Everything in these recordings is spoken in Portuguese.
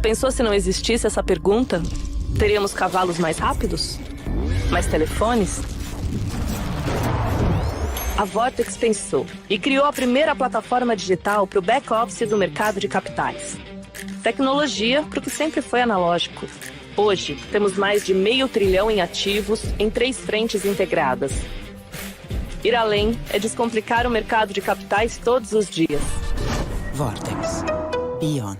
Pensou se não existisse essa pergunta? Teríamos cavalos mais rápidos? Mais telefones? A Vortex pensou e criou a primeira plataforma digital para o back-office do mercado de capitais. Tecnologia para o que sempre foi analógico. Hoje, temos mais de 500 bilhão em ativos em 3 frentes integradas. Ir além é descomplicar o mercado de capitais todos os dias. Vortex. Beyond.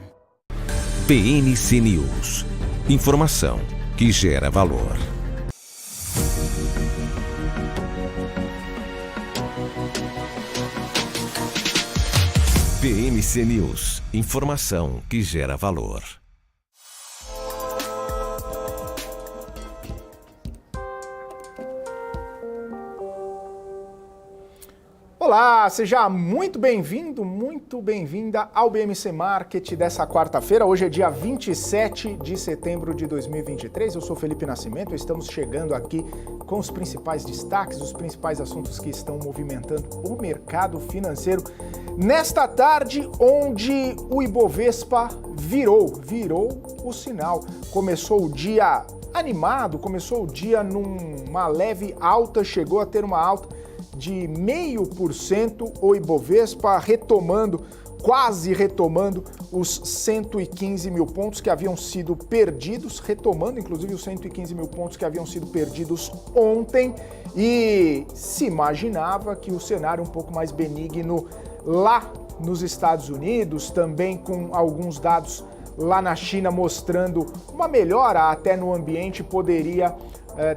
PNC News. Informação que gera valor. PNC News. Informação que gera valor. Olá, seja muito bem-vindo, muito bem-vinda ao BMC Market dessa quarta-feira. Hoje é dia 27 de setembro de 2023. Eu sou Felipe Nascimento, estamos chegando aqui com os principais destaques, os principais assuntos que estão movimentando o mercado financeiro nesta tarde, onde o Ibovespa virou o sinal. Começou o dia animado, começou o dia numa leve alta, chegou a ter uma alta de 0,5%, o Ibovespa quase retomando os 115 mil pontos que haviam sido perdidos, retomando inclusive os 115 mil pontos que haviam sido perdidos ontem, e se imaginava que o cenário um pouco mais benigno lá nos Estados Unidos, também com alguns dados lá na China mostrando uma melhora até no ambiente, poderia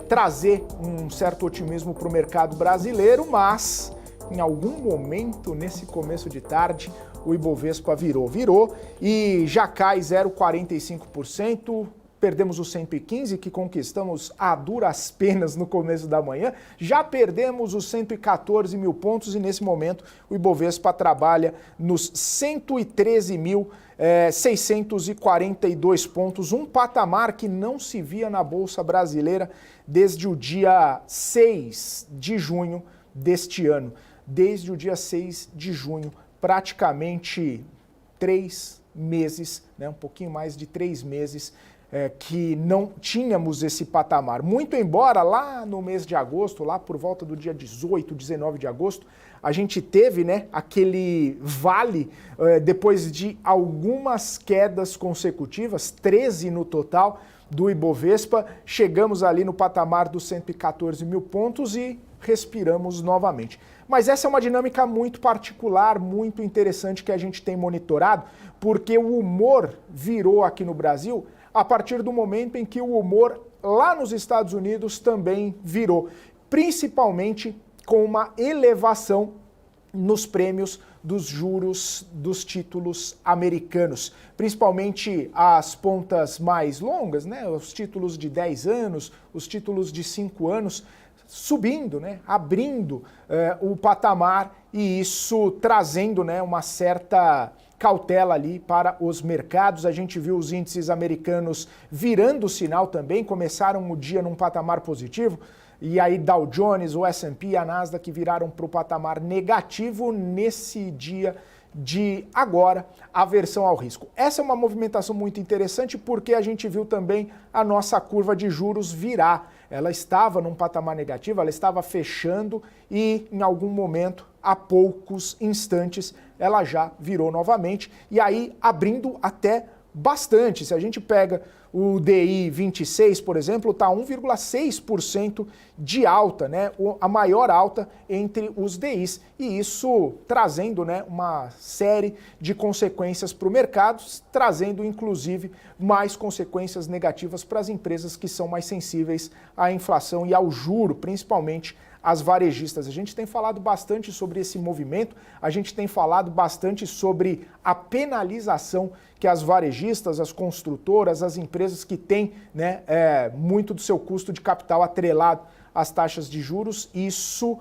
trazer um certo otimismo para o mercado brasileiro, mas em algum momento, nesse começo de tarde, o Ibovespa virou e já cai 0,45%, perdemos os 115 que conquistamos a duras penas no começo da manhã, já perdemos os 114 mil pontos e nesse momento o Ibovespa trabalha nos 113.642 pontos, um patamar que não se via na Bolsa Brasileira desde o dia 6 de junho deste ano. Desde o dia 6 de junho, praticamente 3 meses, né, um pouquinho mais de 3 meses, que não tínhamos esse patamar. Muito embora lá no mês de agosto, lá por volta do dia 18, 19 de agosto, a gente teve, né, aquele vale, depois de algumas quedas consecutivas, 13 no total do Ibovespa, chegamos ali no patamar dos 114 mil pontos e respiramos novamente. Mas essa é uma dinâmica muito particular, muito interessante que a gente tem monitorado, porque o humor virou aqui no Brasil a partir do momento em que o humor lá nos Estados Unidos também virou, principalmente com uma elevação nos prêmios dos juros dos títulos americanos, principalmente as pontas mais longas, né, os títulos de 10 anos, os títulos de 5 anos, subindo, né, abrindo o patamar e isso trazendo, né, uma certa cautela ali para os mercados. A gente viu os índices americanos virando o sinal também, começaram o dia num patamar positivo, e aí Dow Jones, o S&P e a Nasdaq viraram para o patamar negativo nesse dia de agora, aversão ao risco. Essa é uma movimentação muito interessante porque a gente viu também a nossa curva de juros virar. Ela estava num patamar negativo, ela estava fechando e em algum momento, há poucos instantes, ela já virou novamente e aí abrindo até bastante. Se a gente pega o DI 26, por exemplo, está 1,6% de alta, né? A maior alta entre os DIs. E isso trazendo, né, uma série de consequências para o mercado, trazendo inclusive mais consequências negativas para as empresas que são mais sensíveis à inflação e ao juro, principalmente as varejistas. A gente tem falado bastante sobre esse movimento, a gente tem falado bastante sobre a penalização que as varejistas, as construtoras, as empresas que têm, né, muito do seu custo de capital atrelado às taxas de juros, isso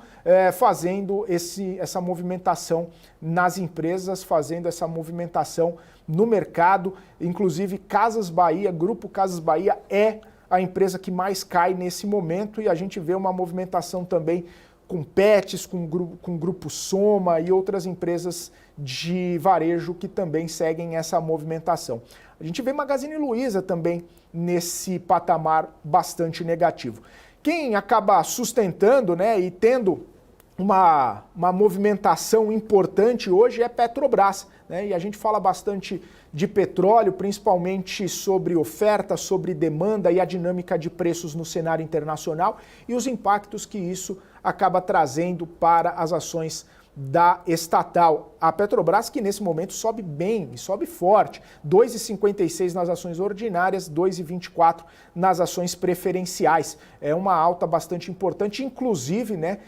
fazendo essa movimentação nas empresas, fazendo essa movimentação no mercado, inclusive Casas Bahia, Grupo Casas Bahia é a empresa que mais cai nesse momento e a gente vê uma movimentação também com Pets, com Grupo Soma e outras empresas de varejo que também seguem essa movimentação. A gente vê Magazine Luiza também nesse patamar bastante negativo. Quem acaba sustentando, né, e tendo uma movimentação importante hoje é Petrobras, né? E a gente fala bastante de petróleo, principalmente sobre oferta, sobre demanda e a dinâmica de preços no cenário internacional e os impactos que isso acaba trazendo para as ações da estatal. A Petrobras, que nesse momento sobe bem, sobe forte, 2,56 nas ações ordinárias, 2,24 nas ações preferenciais. É uma alta bastante importante, inclusive, né,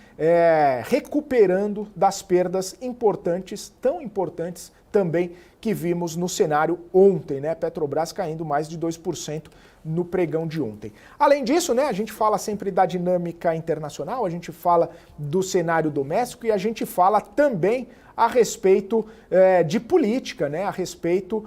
recuperando das perdas importantes, tão importantes também, que vimos no cenário ontem, né? Petrobras caindo mais de 2% no pregão de ontem. Além disso, né, a gente fala sempre da dinâmica internacional, a gente fala do cenário doméstico e a gente fala também a respeito de política, né, a respeito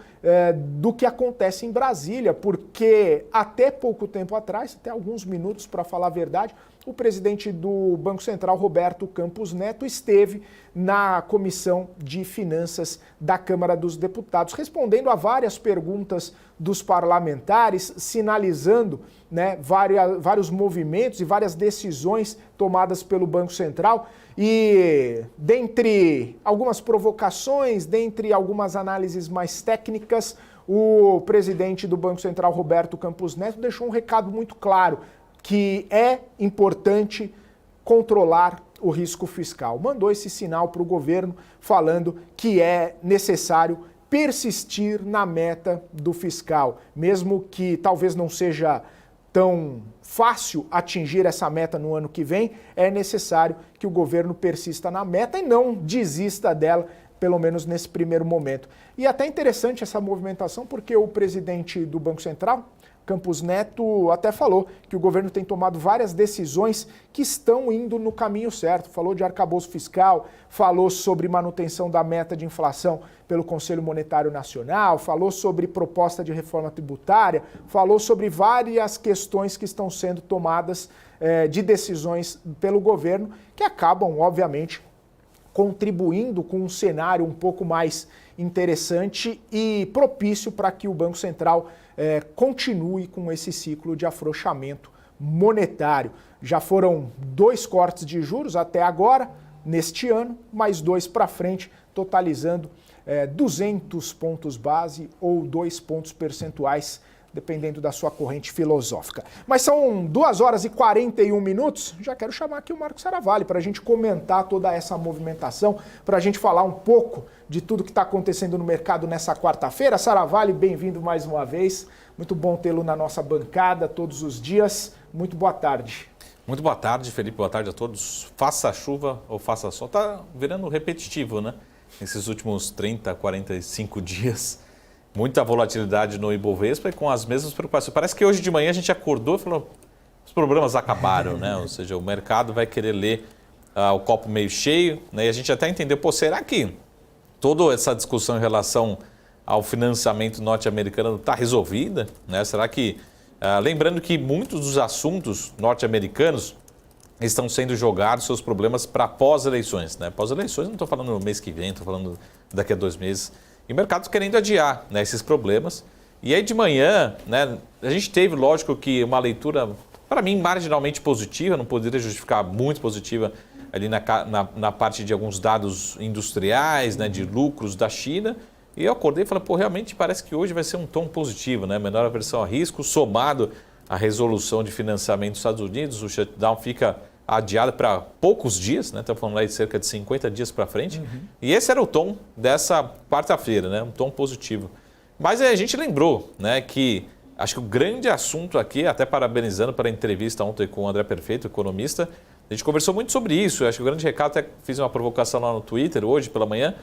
do que acontece em Brasília, porque até pouco tempo atrás, até alguns minutos para falar a verdade, o presidente do Banco Central, Roberto Campos Neto, esteve na Comissão de Finanças da Câmara dos Deputados, respondendo a várias perguntas dos parlamentares, sinalizando, né, vários movimentos e várias decisões tomadas pelo Banco Central. E dentre algumas provocações, dentre algumas análises mais técnicas, o presidente do Banco Central, Roberto Campos Neto, deixou um recado muito claro, que é importante controlar o risco fiscal. Mandou esse sinal para o governo falando que é necessário persistir na meta do fiscal, mesmo que talvez não seja tão fácil atingir essa meta no ano que vem, é necessário que o governo persista na meta e não desista dela, pelo menos nesse primeiro momento. E até interessante essa movimentação, porque o presidente do Banco Central, Campos Neto, até falou que o governo tem tomado várias decisões que estão indo no caminho certo. Falou de arcabouço fiscal, falou sobre manutenção da meta de inflação pelo Conselho Monetário Nacional, falou sobre proposta de reforma tributária, falou sobre várias questões que estão sendo tomadas de decisões pelo governo, que acabam, obviamente, contribuindo com um cenário um pouco mais interessante e propício para que o Banco Central continue com esse ciclo de afrouxamento monetário. Já foram 2 cortes de juros até agora, neste ano, mais 2 para frente, totalizando 200 pontos base ou 2 pontos percentuais, dependendo da sua corrente filosófica. Mas são 2 horas e 41 minutos, já quero chamar aqui o Marco Saravalli para a gente comentar toda essa movimentação, para a gente falar um pouco de tudo que está acontecendo no mercado nessa quarta-feira. Saravalli, bem-vindo mais uma vez, muito bom tê-lo na nossa bancada todos os dias, muito boa tarde. Muito boa tarde, Felipe, boa tarde a todos. Faça chuva ou faça sol, está virando repetitivo, né? Nesses últimos 30, 45 dias. Muita volatilidade no Ibovespa e com as mesmas preocupações. Parece que hoje de manhã a gente acordou e falou, os problemas acabaram, né? Ou seja, o mercado vai querer ler o copo meio cheio, né? E a gente até entendeu, será que toda essa discussão em relação ao financiamento norte-americano está resolvida, né? Será que, lembrando que muitos dos assuntos norte-americanos estão sendo jogados, seus problemas, para pós-eleições, né? Pós-eleições, não estou falando no mês que vem, estou falando daqui a 2 meses. E o mercado querendo adiar, né, esses problemas. E aí de manhã, né, a gente teve, lógico, que uma leitura, para mim, marginalmente positiva, não poderia justificar muito positiva ali na parte de alguns dados industriais, né, de lucros da China. E eu acordei e falei, realmente parece que hoje vai ser um tom positivo, né? Menor aversão a risco, somado à resolução de financiamento dos Estados Unidos, o shutdown fica adiado para poucos dias, né? Estamos falando aí de cerca de 50 dias para frente. E esse era o tom dessa quarta-feira, né? Um tom positivo. Mas a gente lembrou, né, que acho que o grande assunto aqui, até parabenizando para a entrevista ontem com o André Perfeito, economista, a gente conversou muito sobre isso. Acho que o grande recado, até fiz uma provocação lá no Twitter hoje pela manhã,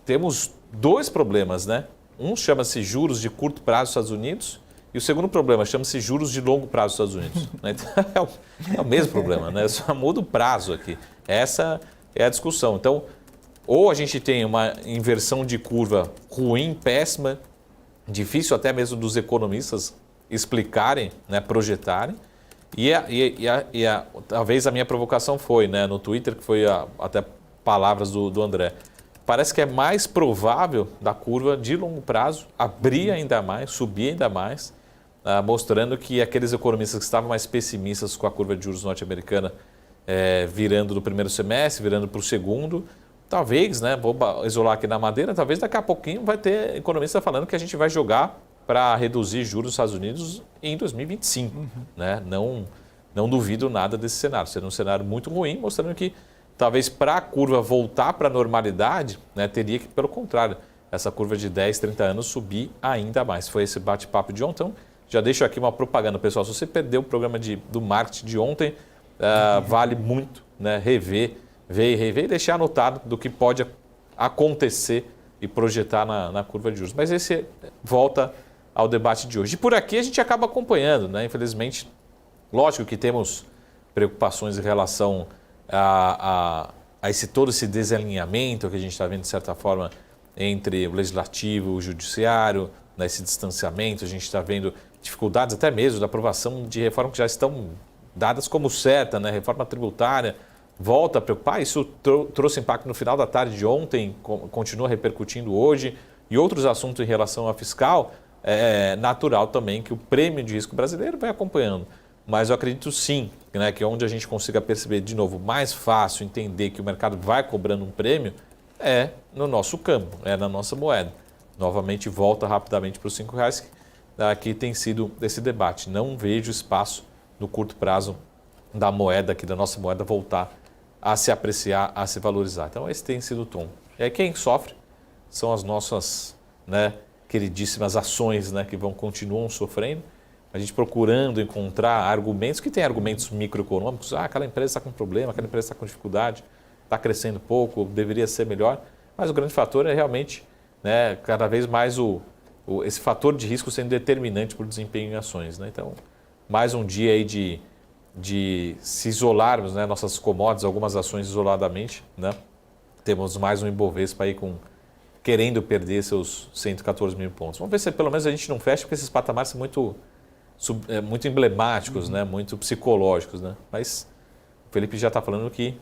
temos 2 problemas, né? Um chama-se juros de curto prazo dos Estados Unidos, e o segundo problema chama-se juros de longo prazo dos Estados Unidos. Né? Então, é o mesmo problema, né? Só muda o prazo aqui. Essa é a discussão. Então, ou a gente tem uma inversão de curva ruim, péssima, difícil até mesmo dos economistas explicarem, né, projetarem, Talvez a minha provocação foi, né, no Twitter, que foi até palavras do André. Parece que é mais provável da curva de longo prazo abrir ainda mais, subir ainda mais, mostrando que aqueles economistas que estavam mais pessimistas com a curva de juros norte-americana virando do primeiro semestre, virando para o segundo, talvez, né, vou isolar aqui na madeira, talvez daqui a pouquinho vai ter economista falando que a gente vai jogar para reduzir juros dos Estados Unidos em 2025. Né? Não duvido nada desse cenário. Seria um cenário muito ruim, mostrando que talvez para a curva voltar para a normalidade, né, teria que, pelo contrário, essa curva de 10, 30 anos subir ainda mais. Foi esse bate-papo de ontem. Então, já deixo aqui uma propaganda, pessoal. Se você perdeu o programa do marketing de ontem, vale muito, né, ver e rever e deixar anotado do que pode acontecer e projetar na curva de juros. Mas esse volta ao debate de hoje. E por aqui a gente acaba acompanhando, né? Infelizmente, lógico que temos preocupações em relação a todo esse desalinhamento que a gente está vendo, de certa forma, entre o legislativo e o judiciário, né? Esse distanciamento, a gente está vendo dificuldades até mesmo da aprovação de reformas que já estão dadas como certa, né? Reforma tributária volta a preocupar, isso trouxe impacto no final da tarde de ontem, continua repercutindo hoje, e outros assuntos em relação à fiscal. É natural também que o prêmio de risco brasileiro vai acompanhando. Mas eu acredito sim, né, que onde a gente consiga perceber de novo mais fácil entender que o mercado vai cobrando um prêmio é no nosso campo, é na nossa moeda. Novamente volta rapidamente para os R$5, que tem sido esse debate. Não vejo espaço no curto prazo da moeda, aqui da nossa moeda, voltar a se apreciar, a se valorizar. Então esse tem sido o tom. E aí quem sofre são as nossas, né, queridíssimas ações, né, que continuam sofrendo, a gente procurando encontrar argumentos, que tem argumentos microeconômicos, aquela empresa está com problema, aquela empresa está com dificuldade, está crescendo pouco, deveria ser melhor, mas o grande fator é realmente, né, cada vez mais esse fator de risco sendo determinante para o desempenho em ações. Né? Então, mais um dia aí de se isolarmos, né, nossas commodities, algumas ações isoladamente, né? Temos mais um Ibovespa aí querendo perder seus 114 mil pontos. Vamos ver se pelo menos a gente não fecha, porque esses patamares são muito emblemáticos, né? Muito psicológicos. Né? Mas o Felipe já está falando que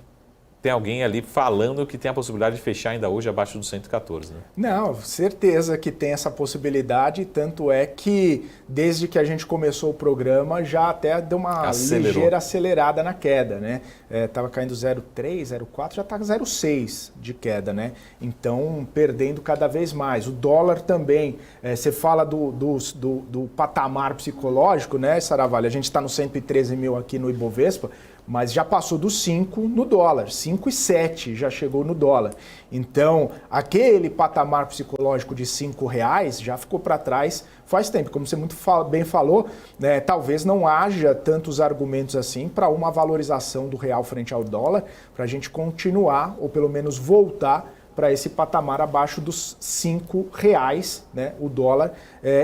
tem alguém ali falando que tem a possibilidade de fechar ainda hoje abaixo dos 114. Né? Não, certeza que tem essa possibilidade, tanto é que desde que a gente começou o programa já até deu uma ligeira acelerada na queda, né? Estava caindo 0,3, 0,4, já está 0,6 de queda, né? Então, perdendo cada vez mais. O dólar também, você fala do patamar psicológico, né, Saravalho? A gente está no 113 mil aqui no Ibovespa, mas já passou dos 5 no dólar, 5,7 já chegou no dólar. Então, aquele patamar psicológico de R$5 já ficou para trás faz tempo. Como você muito bem falou, né, talvez não haja tantos argumentos assim para uma valorização do real frente ao dólar, para a gente continuar, ou pelo menos voltar para esse patamar abaixo dos R$5, né, o dólar,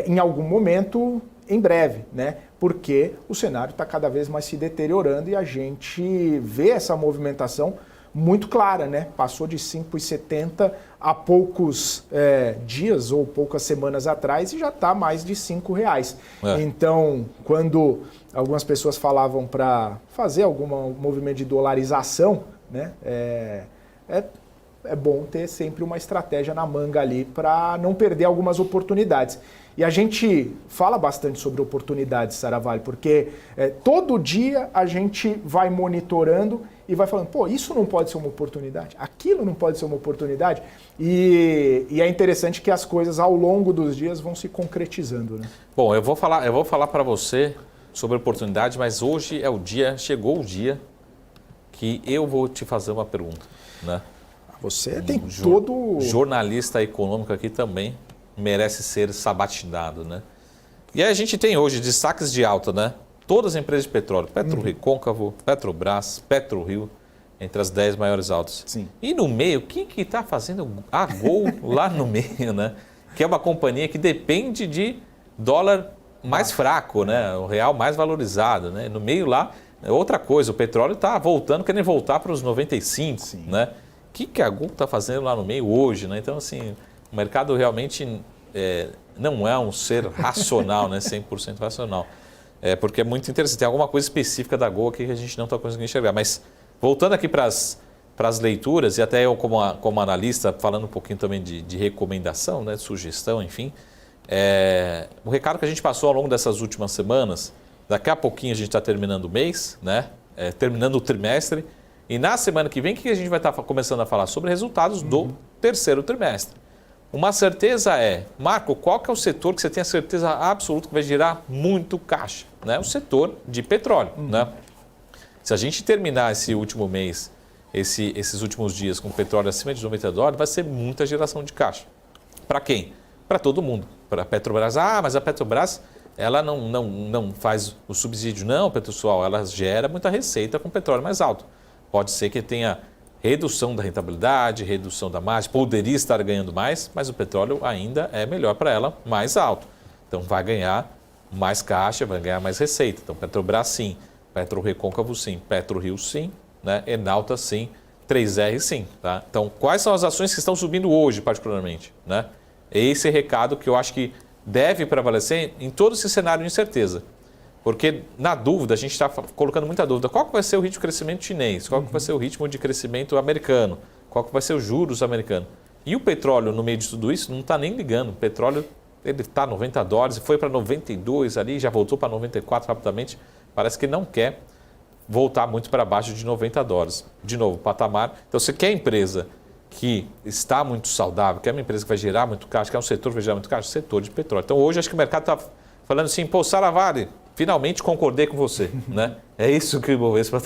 em algum momento, em breve, né? Porque o cenário está cada vez mais se deteriorando e a gente vê essa movimentação muito clara, né? Passou de 5,70 há poucos dias ou poucas semanas atrás e já está mais de R$5. Então, quando algumas pessoas falavam para fazer algum movimento de dolarização, né? É bom ter sempre uma estratégia na manga ali para não perder algumas oportunidades. E a gente fala bastante sobre oportunidades, Saravalho, porque todo dia a gente vai monitorando e vai falando, pô, isso não pode ser uma oportunidade, aquilo não pode ser uma oportunidade. E é interessante que as coisas ao longo dos dias vão se concretizando, né? Bom, eu vou falar para você sobre oportunidade, mas hoje chegou o dia que eu vou te fazer uma pergunta, né? Você tem todo... Jornalista econômico aqui também merece ser sabatinado, né? E aí a gente tem hoje destaques de alta, né? Todas as empresas de petróleo, PetroRecôncavo, Petrobras, PetroRio, entre as 10 maiores altas. Sim. E no meio, quem que está fazendo a Gol lá no meio, né? Que é uma companhia que depende de dólar mais fraco, né? O real mais valorizado, né? No meio lá, outra coisa, o petróleo está voltando, querendo voltar para os 95, sim, né? O que a Gol está fazendo lá no meio hoje, né? Então, assim, o mercado realmente não é um ser racional, né? 100% racional. porque é muito interessante. Tem alguma coisa específica da Gol aqui que a gente não está conseguindo enxergar. Mas voltando aqui para as leituras, e até eu como analista, falando um pouquinho também de recomendação, né, de sugestão, enfim, o recado que a gente passou ao longo dessas últimas semanas, daqui a pouquinho a gente está terminando o mês, né, terminando o trimestre, e na semana que vem, o que a gente vai estar começando a falar? Sobre resultados do terceiro trimestre. Uma certeza Marco, qual que é o setor que você tem a certeza absoluta que vai gerar muito caixa? Né? O setor de petróleo. Né? Se a gente terminar esse último mês, esses últimos dias com petróleo acima de $90, vai ser muita geração de caixa. Para quem? Para todo mundo. Para a Petrobras. Mas a Petrobras ela não faz o subsídio. Não, pessoal, ela gera muita receita com petróleo mais alto. Pode ser que tenha redução da rentabilidade, redução da margem, poderia estar ganhando mais, mas o petróleo ainda é melhor para ela, mais alto. Então vai ganhar mais caixa, vai ganhar mais receita. Então Petrobras sim, PetroRecôncavo sim, PetroRio sim, né? Enalta sim, 3R sim. Tá? Então quais são as ações que estão subindo hoje particularmente? Né? Esse recado que eu acho que deve prevalecer em todo esse cenário de incerteza. Porque, na dúvida, a gente está colocando muita dúvida. Qual que vai ser o ritmo de crescimento chinês? Qual que vai ser o ritmo de crescimento americano? Qual que vai ser os juros americanos? E o petróleo, no meio de tudo isso, não está nem ligando. O petróleo está $90, foi para 92 ali, já voltou para 94 rapidamente. Parece que não quer voltar muito para baixo de $90. De novo, patamar. Então, você quer empresa que está muito saudável, quer uma empresa que vai gerar muito caixa, quer um setor que vai gerar muito caixa, setor de petróleo. Então, hoje, acho que o mercado está falando assim, Saravari, finalmente concordei com você, né? É isso que o Ibovespa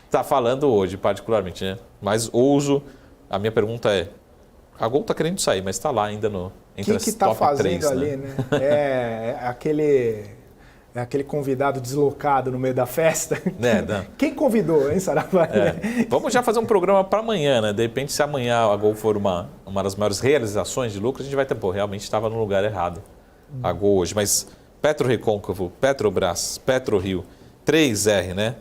está falando hoje, particularmente, né? Mas a minha pergunta a Gol está querendo sair, mas está lá ainda entre as top 3. O que está fazendo ali, né? Aquele convidado deslocado no meio da festa. Quem convidou, hein, Saravari? Vamos já fazer um programa para amanhã, né? De repente, se amanhã a Gol for uma das maiores realizações de lucro, a gente vai ter, realmente estava no lugar errado a Gol hoje, mas PetroRecôncavo, Petrobras, PetroRio, 3R, né?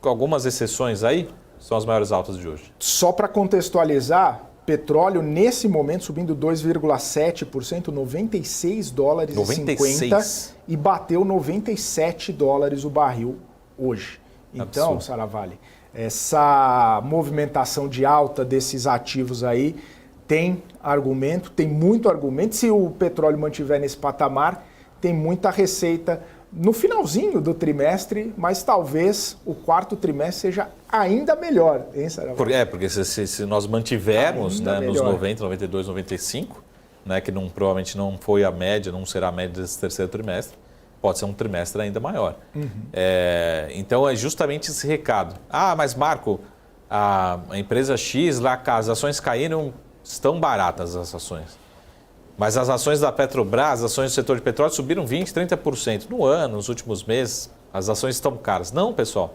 Com algumas exceções aí, são as maiores altas de hoje. Só para contextualizar, petróleo nesse momento subindo 2,7%, $96,50 e bateu $97 o barril hoje. Então, absurdo. Saravari, essa movimentação de alta desses ativos aí tem argumento, tem muito argumento. Se o petróleo mantiver nesse patamar, tem muita receita no finalzinho do trimestre, mas talvez o quarto trimestre seja ainda melhor, hein, Saravari? Porque se nós mantivermos, né, nos 90, 92, 95, né, que provavelmente não foi a média, não será a média desse terceiro trimestre, pode ser um trimestre ainda maior. Então é justamente esse recado. Mas Marco, a empresa X, lá as ações caíram, estão baratas as ações. Mas as ações da Petrobras, as ações do setor de petróleo subiram 20%, 30% no ano, nos últimos meses. As ações estão caras. Não, pessoal.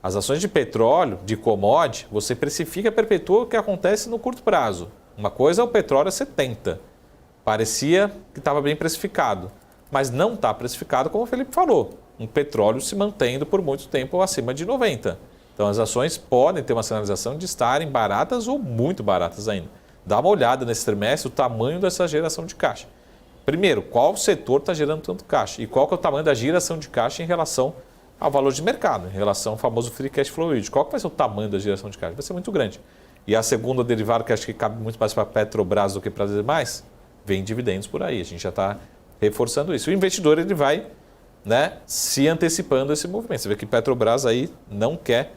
As ações de petróleo, de commodity, você precifica, perpetua o que acontece no curto prazo. Uma coisa é o petróleo a 70. Parecia que estava bem precificado, mas não está precificado como o Felipe falou. Um petróleo se mantendo por muito tempo acima de 90. Então as ações podem ter uma sinalização de estarem baratas ou muito baratas ainda. Dá uma olhada nesse trimestre o tamanho dessa geração de caixa. Primeiro, qual setor está gerando tanto caixa? E qual que é o tamanho da geração de caixa em relação ao valor de mercado, em relação ao famoso free cash flow yield? Qual que vai ser o tamanho da geração de caixa? Vai ser muito grande. E a segunda derivada, que acho que cabe muito mais para a Petrobras do que para as demais, vem dividendos por aí. A gente já está reforçando isso. O investidor ele vai, né, se antecipando esse movimento. Você vê que Petrobras aí não quer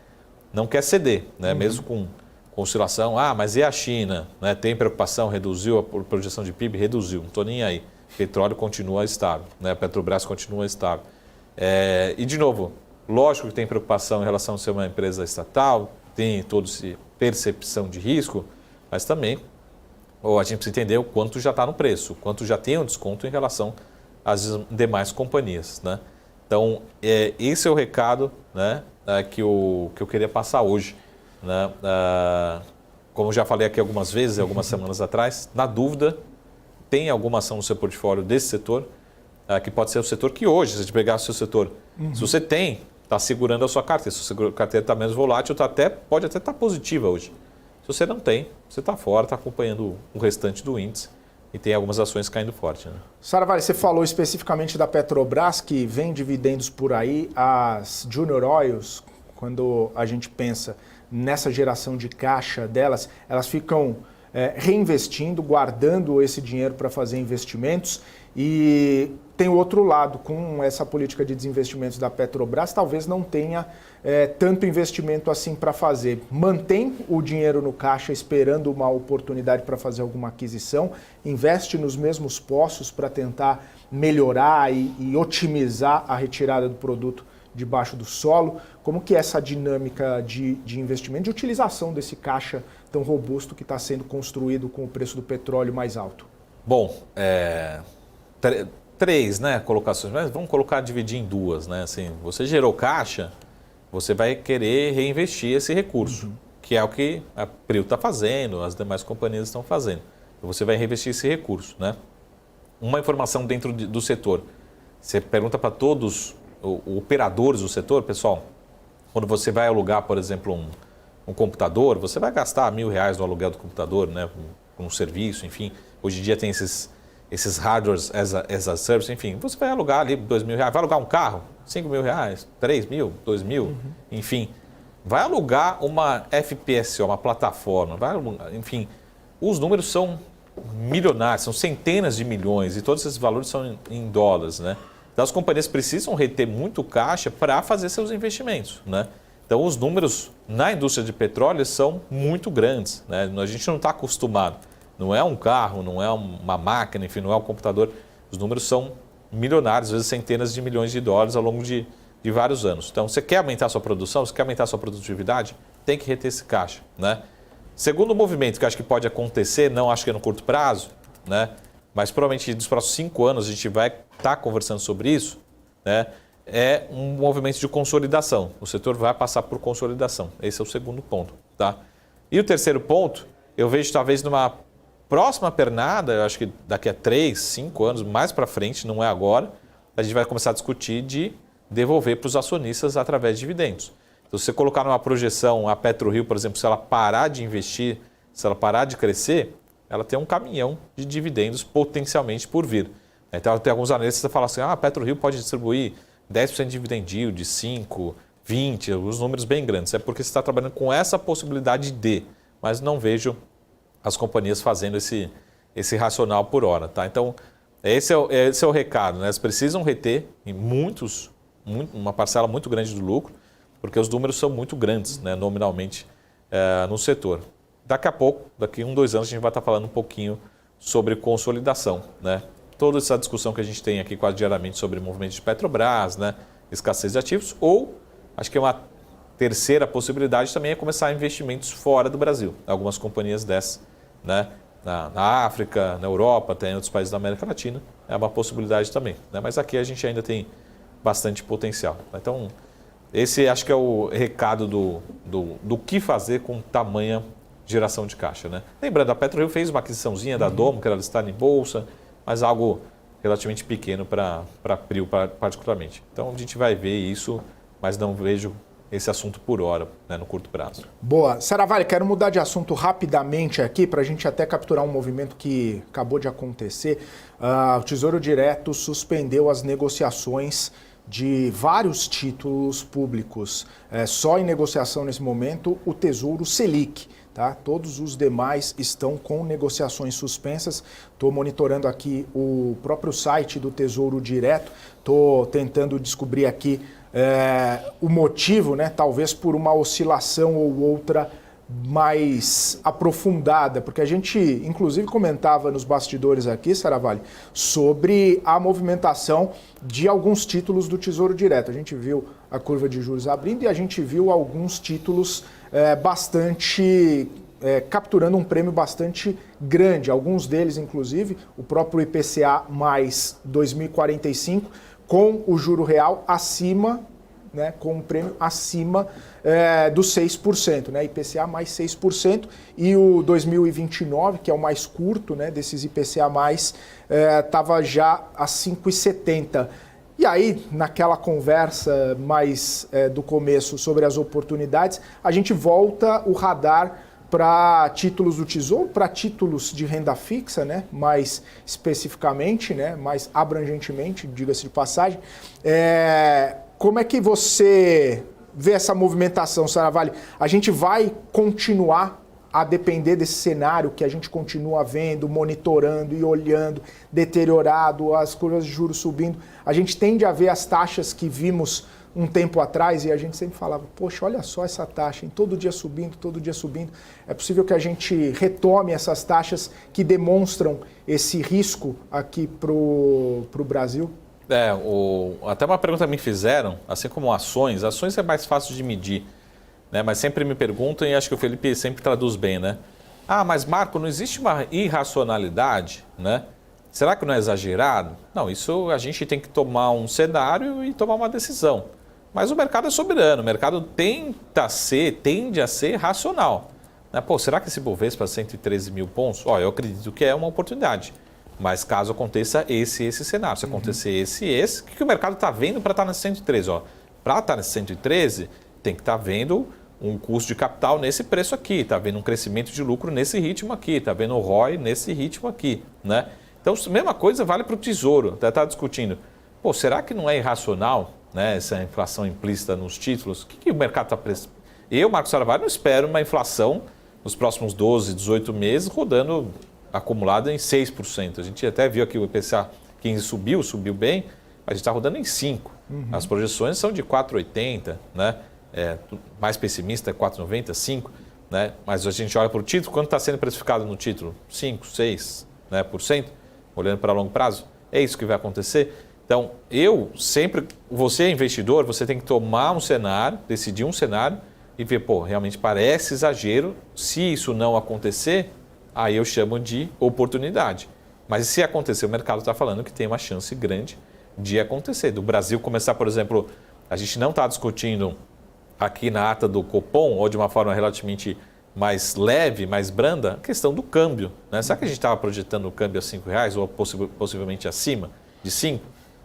ceder, né? Mesmo com oscilação, mas e a China? Né? Tem preocupação, reduziu a projeção de PIB? Reduziu, não estou nem aí. Petróleo continua estável, né? A Petrobras continua estável. E, de novo, lógico que tem preocupação em relação a ser uma empresa estatal, tem toda essa percepção de risco, mas também a gente precisa entender o quanto já está no preço, o quanto já tem um desconto em relação às demais companhias. Né? Então, esse é o recado, né, que eu queria passar hoje. Né? Como já falei aqui algumas vezes, algumas semanas atrás, na dúvida, tem alguma ação no seu portfólio desse setor, que pode ser o setor que hoje, se a gente pegar o seu setor, se você tem, está segurando a sua carteira, se a sua carteira está menos volátil, pode até estar positiva hoje. Se você não tem, você está fora, está acompanhando o restante do índice, e tem algumas ações caindo forte. Né? Saravari, você falou especificamente da Petrobras, que vem dividendos por aí, as Junior Oils, quando a gente pensa nessa geração de caixa delas, elas ficam reinvestindo, guardando esse dinheiro para fazer investimentos. E tem o outro lado, com essa política de desinvestimentos da Petrobras, talvez não tenha tanto investimento assim para fazer. Mantém o dinheiro no caixa esperando uma oportunidade para fazer alguma aquisição, investe nos mesmos poços para tentar melhorar e otimizar a retirada do produto debaixo do solo. Como que é essa dinâmica de investimento, de utilização desse caixa tão robusto que está sendo construído com o preço do petróleo mais alto? Bom, três, né, colocações, mas vamos dividir em duas, né? Assim, você gerou caixa, você vai querer reinvestir esse recurso, que é o que a Prio está fazendo, as demais companhias estão fazendo. Você vai reinvestir esse recurso, né? Uma informação dentro do setor. Você pergunta para todos os operadores do setor, pessoal, quando você vai alugar, por exemplo, um computador, você vai gastar R$1.000 no aluguel do computador, né, com um serviço, enfim. Hoje em dia tem esses hardwares as a service, enfim. Você vai alugar ali R$2.000, vai alugar um carro, R$5.000, R$3.000, R$2.000, enfim. Vai alugar uma FPSO, uma plataforma, enfim. Os números são milionários, são centenas de milhões e todos esses valores são em dólares, né? Então, as companhias precisam reter muito caixa para fazer seus investimentos, né? Então, os números na indústria de petróleo são muito grandes, né? A gente não está acostumado. Não é um carro, não é uma máquina, enfim, não é um computador. Os números são milionários, às vezes centenas de milhões de dólares ao longo de vários anos. Então, você quer aumentar a sua produção, você quer aumentar a sua produtividade, tem que reter esse caixa, né? Segundo movimento que eu acho que pode acontecer, não acho que é no curto prazo, né? Mas provavelmente nos próximos 5 anos a gente vai estar conversando sobre isso, né? É um movimento de consolidação. O setor vai passar por consolidação. Esse é o segundo ponto, tá? E o terceiro ponto, eu vejo talvez numa próxima pernada, eu acho que daqui a 3, 5 anos, mais para frente, não é agora, a gente vai começar a discutir de devolver para os acionistas através de dividendos. Então, se você colocar numa projeção a PetroRio, por exemplo, se ela parar de investir, se ela parar de crescer, ela tem um caminhão de dividendos potencialmente por vir. Então, tem alguns analistas que falam assim, a PetroRio pode distribuir 10% de dividend yield, 5%, 20%, os números bem grandes. É porque você está trabalhando com essa possibilidade de, mas não vejo as companhias fazendo esse racional por hora. Tá? Então, esse é o recado. Né? Elas precisam reter em uma parcela muito grande do lucro, porque os números são muito grandes, né, nominalmente, no setor. Daqui a pouco, daqui a 1, 2 anos, a gente vai estar falando um pouquinho sobre consolidação. Né? Toda essa discussão que a gente tem aqui quase diariamente sobre movimento de Petrobras, né, escassez de ativos, ou acho que é uma terceira possibilidade também é começar investimentos fora do Brasil. Algumas companhias dessas, né, na África, na Europa, até em outros países da América Latina, é uma possibilidade também. Né? Mas aqui a gente ainda tem bastante potencial. Então, esse acho que é o recado do que fazer com tamanha geração de caixa. Né? Lembrando, a PetroRio fez uma aquisiçãozinha da Domo, que era listada em bolsa, mas algo relativamente pequeno para a Prio particularmente. Então, a gente vai ver isso, mas não vejo esse assunto por hora, né, no curto prazo. Boa. Saravari, quero mudar de assunto rapidamente aqui para a gente até capturar um movimento que acabou de acontecer. O Tesouro Direto suspendeu as negociações de vários títulos públicos. Só em negociação nesse momento o Tesouro Selic. Tá? Todos os demais estão com negociações suspensas. Estou monitorando aqui o próprio site do Tesouro Direto. Estou tentando descobrir aqui o motivo, né? Talvez por uma oscilação ou outra mais aprofundada, porque a gente inclusive comentava nos bastidores aqui, Saravari, sobre a movimentação de alguns títulos do Tesouro Direto. A gente viu a curva de juros abrindo e a gente viu alguns títulos capturando um prêmio bastante grande. Alguns deles, inclusive, o próprio IPCA mais 2045, com o juro real acima, né, com um prêmio acima dos 6%, né, IPCA mais 6%, e o 2029, que é o mais curto, né, desses IPCA mais, estava já a 5,70%. E aí, naquela conversa mais do começo sobre as oportunidades, a gente volta o radar para títulos do Tesouro, para títulos de renda fixa, né, mais especificamente, né, mais abrangentemente, diga-se de passagem. Como é que você vê essa movimentação, Saravalli? A gente vai continuar a depender desse cenário que a gente continua vendo, monitorando e olhando, deteriorado, as curvas de juros subindo. A gente tende a ver as taxas que vimos um tempo atrás e a gente sempre falava, poxa, olha só essa taxa, hein? Todo dia subindo, todo dia subindo. É possível que a gente retome essas taxas que demonstram esse risco aqui para o Brasil? Até uma pergunta me fizeram, assim como ações é mais fácil de medir, né? Mas sempre me perguntam e acho que o Felipe sempre traduz bem, né? Ah, mas Marco, não existe uma irracionalidade, né? Será que não é exagerado? Não, isso a gente tem que tomar um cenário e tomar uma decisão. Mas o mercado é soberano, o mercado tende a ser racional. Né? Pô, será que esse Bovespa 113 mil pontos? Eu acredito que é uma oportunidade. Mas caso aconteça esse cenário, se acontecer esse, o que o mercado está vendo para estar nesse 113? Para estar nesse 113, tem que estar vendo um custo de capital nesse preço aqui, está vendo um crescimento de lucro nesse ritmo aqui, está vendo o ROI nesse ritmo aqui, né? Então, a mesma coisa vale para o Tesouro. Até está discutindo, será que não é irracional, né, essa inflação implícita nos títulos? O que o mercado está prestando? Eu, Marcos Saravalli, não espero uma inflação nos próximos 12, 18 meses rodando acumulada em 6%. A gente até viu aqui o IPCA 15 subiu bem, a gente está rodando em 5%. As projeções são de 4,80%, né? Mais pessimista, 4,90%, 5%. Né? Mas a gente olha para o título, quanto está sendo precificado no título? 5%, 6%, né, por cento? Olhando para longo prazo, é isso que vai acontecer. Então, você investidor, você tem que tomar um cenário, decidir um cenário e ver, realmente parece exagero. Se isso não acontecer, aí eu chamo de oportunidade. Mas se acontecer, o mercado está falando que tem uma chance grande de acontecer. Do Brasil começar, por exemplo, a gente não está discutindo aqui na ata do Copom, ou de uma forma relativamente mais leve, mais branda, a questão do câmbio. Né? Será que a gente estava projetando o câmbio a R$5 ou possivelmente acima de 5?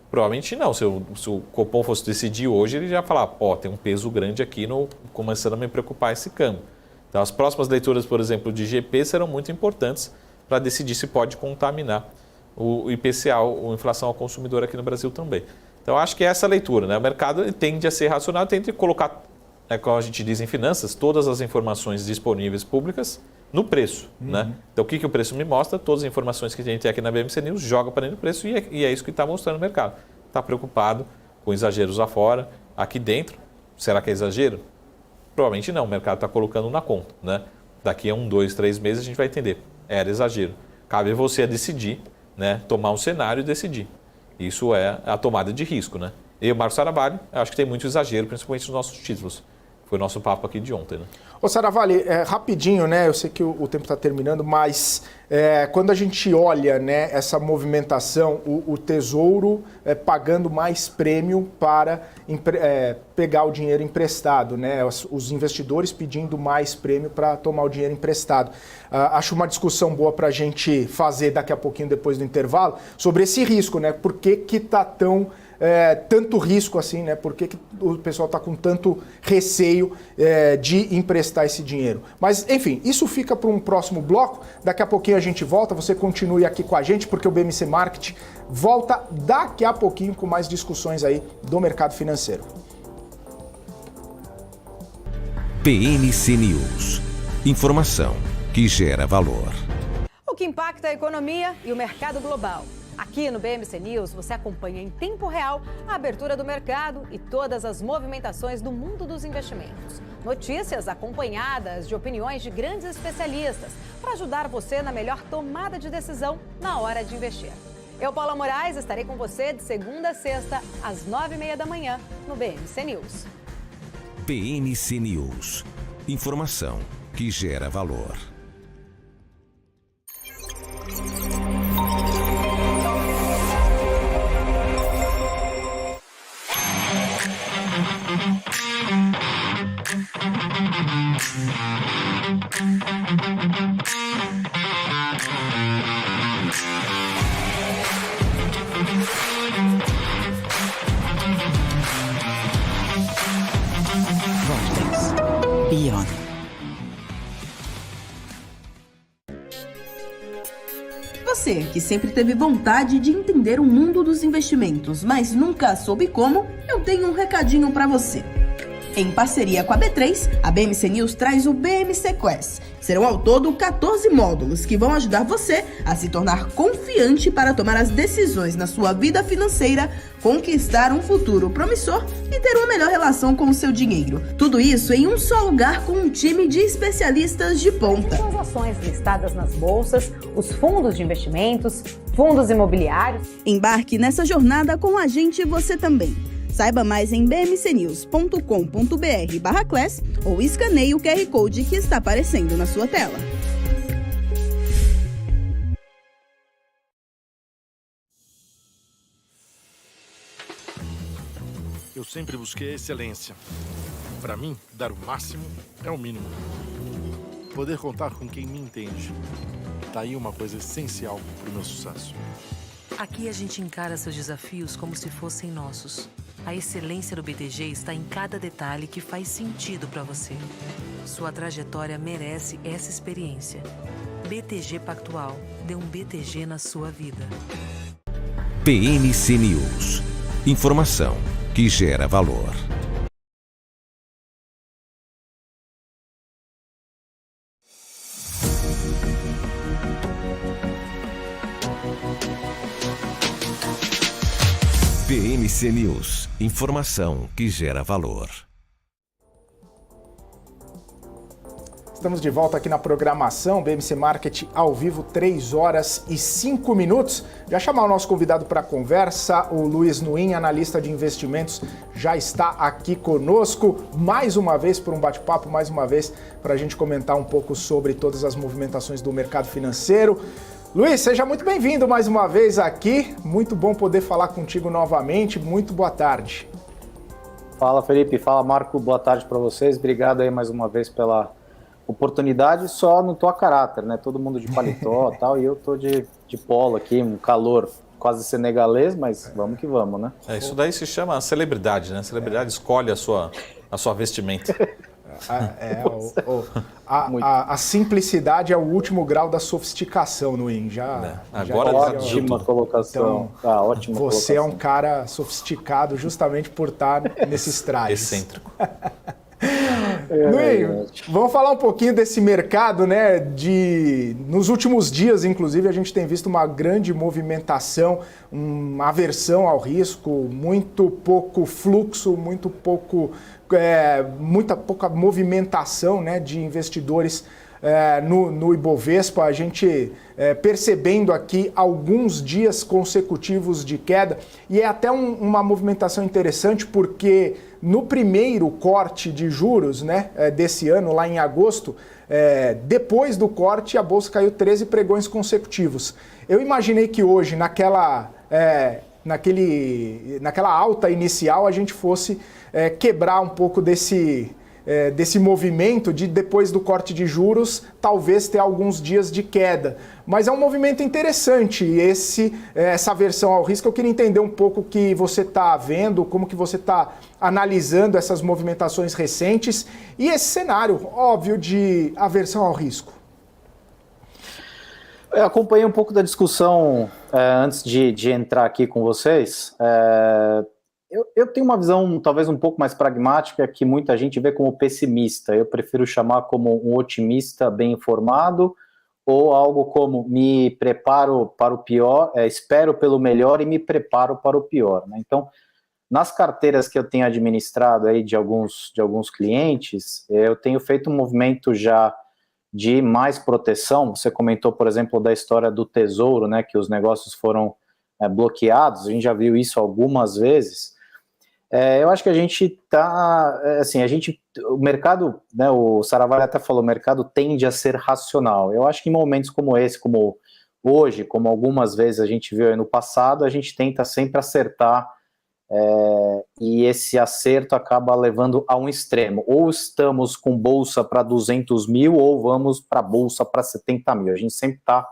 Provavelmente não. Se o Copom fosse decidir hoje, ele já ia falar, tem um peso grande aqui, começando a me preocupar esse câmbio. Então, as próximas leituras, por exemplo, de GP serão muito importantes para decidir se pode contaminar o IPCA, a inflação ao consumidor aqui no Brasil também. Então, acho que é essa leitura. Né? O mercado tende a ser racional, tende a colocar, como a gente diz em finanças, todas as informações disponíveis públicas no preço. Né? Então, o que o preço me mostra? Todas as informações que a gente tem aqui na BMC News joga para dentro do preço e é isso que está mostrando o mercado. Está preocupado com exageros lá fora, aqui dentro. Será que é exagero? Provavelmente não, o mercado está colocando na conta. Né? Daqui a 1, 2, 3 meses a gente vai entender. Era exagero. Cabe você a decidir, né? Tomar um cenário e decidir. Isso é a tomada de risco. Né? Eu, Marcos Saravalli, acho que tem muito exagero, principalmente nos nossos títulos. Foi o nosso papo aqui de ontem. Né? Ô Saravalli, rapidinho, né? Eu sei que o tempo está terminando, mas quando a gente olha, né, essa movimentação, o Tesouro pagando mais prêmio para pegar o dinheiro emprestado, né? Os investidores pedindo mais prêmio para tomar o dinheiro emprestado. Acho uma discussão boa para a gente fazer daqui a pouquinho, depois do intervalo, sobre esse risco, né? Por que está tanto risco assim, né? Por que o pessoal está com tanto receio de emprestar esse dinheiro? Mas, enfim, isso fica para um próximo bloco. Daqui a pouquinho a gente volta. Você continue aqui com a gente, porque o BMC Market volta daqui a pouquinho com mais discussões aí do mercado financeiro. BMC News. Informação que gera valor. O que impacta a economia e o mercado global. Aqui no BMC News você acompanha em tempo real a abertura do mercado e todas as movimentações do mundo dos investimentos. Notícias acompanhadas de opiniões de grandes especialistas para ajudar você na melhor tomada de decisão na hora de investir. Eu, Paula Moraes, estarei com você de segunda a sexta, às 9h30 da manhã, no BMC News. BMC News. Informação que gera valor. Vortex. Beyond. que sempre teve vontade de entender o mundo dos investimentos, mas nunca soube como, eu tenho um recadinho para você. Em parceria com a B3, a BMC News traz o BMC Quest. Serão ao todo 14 módulos que vão ajudar você a se tornar confiante para tomar as decisões na sua vida financeira, conquistar um futuro promissor e ter uma melhor relação com o seu dinheiro. Tudo isso em um só lugar com um time de especialistas de ponta. As ações listadas nas bolsas, os fundos de investimentos, fundos imobiliários. Embarque nessa jornada com a gente você também. Saiba mais em bmcnews.com.br/class ou escaneie o QR Code que está aparecendo na sua tela. Eu sempre busquei a excelência. Para mim, dar o máximo é o mínimo. Poder contar com quem me entende. Tá aí uma coisa essencial para o meu sucesso. Aqui a gente encara seus desafios como se fossem nossos. A excelência do BTG está em cada detalhe que faz sentido para você. Sua trajetória merece essa experiência. BTG Pactual. Dê um BTG na sua vida. BMC News. Informação que gera valor. BMC News, informação que gera valor. Estamos de volta aqui na programação BMC Market ao vivo, 3 horas e 5 minutos. Já chamar o nosso convidado para a conversa, o Luiz Nuin, analista de investimentos, já está aqui conosco mais uma vez por um bate-papo, mais uma vez para a gente comentar um pouco sobre todas as movimentações do mercado financeiro. Luiz, seja muito bem-vindo mais uma vez aqui, muito bom poder falar contigo novamente, muito boa tarde. Fala Felipe, fala Marco, boa tarde para vocês, obrigado aí mais uma vez pela oportunidade, só não tô a caráter, né, todo mundo de paletó e tal, e eu tô de polo aqui, um calor quase senegalês, mas vamos que vamos, né? Isso daí se chama celebridade, né, a celebridade escolhe a sua vestimenta. A simplicidade é o último grau da sofisticação no IN. Agora ótima colocação. Então, ótima você colocação. É um cara sofisticado justamente por estar nesses trajes. Excêntrico. Vamos falar um pouquinho desse mercado, né? Nos últimos dias, inclusive, a gente tem visto uma grande movimentação, uma aversão ao risco, muito pouco fluxo, muita pouca movimentação, né, de investidores no Ibovespa. A gente percebendo aqui alguns dias consecutivos de queda, e é até uma movimentação interessante porque no primeiro corte de juros, né, desse ano, lá em agosto, depois do corte a bolsa caiu 13 pregões consecutivos. Eu imaginei que hoje, naquela alta inicial, a gente fosse quebrar um pouco desse movimento de, depois do corte de juros, talvez ter alguns dias de queda. Mas é um movimento interessante, essa aversão ao risco. Eu queria entender um pouco o que você está vendo, como que você está analisando essas movimentações recentes e esse cenário, óbvio, de aversão ao risco. Eu acompanhei um pouco da discussão antes de entrar aqui com vocês. Eu tenho uma visão talvez um pouco mais pragmática que muita gente vê como pessimista. Eu prefiro chamar como um otimista bem informado, ou algo como me preparo para o pior, espero pelo melhor e me preparo para o pior, né? Então, nas carteiras que eu tenho administrado aí de alguns clientes, eu tenho feito um movimento já de mais proteção. Você comentou, por exemplo, da história do Tesouro, né, que os negócios foram bloqueados, a gente já viu isso algumas vezes. Eu acho que a gente está, assim, o mercado, né, o Saravalli até falou, o mercado tende a ser racional. Eu acho que em momentos como esse, como hoje, como algumas vezes a gente viu aí no passado, a gente tenta sempre acertar, e esse acerto acaba levando a um extremo. Ou estamos com bolsa para 200 mil, ou vamos para bolsa para 70 mil. A gente sempre está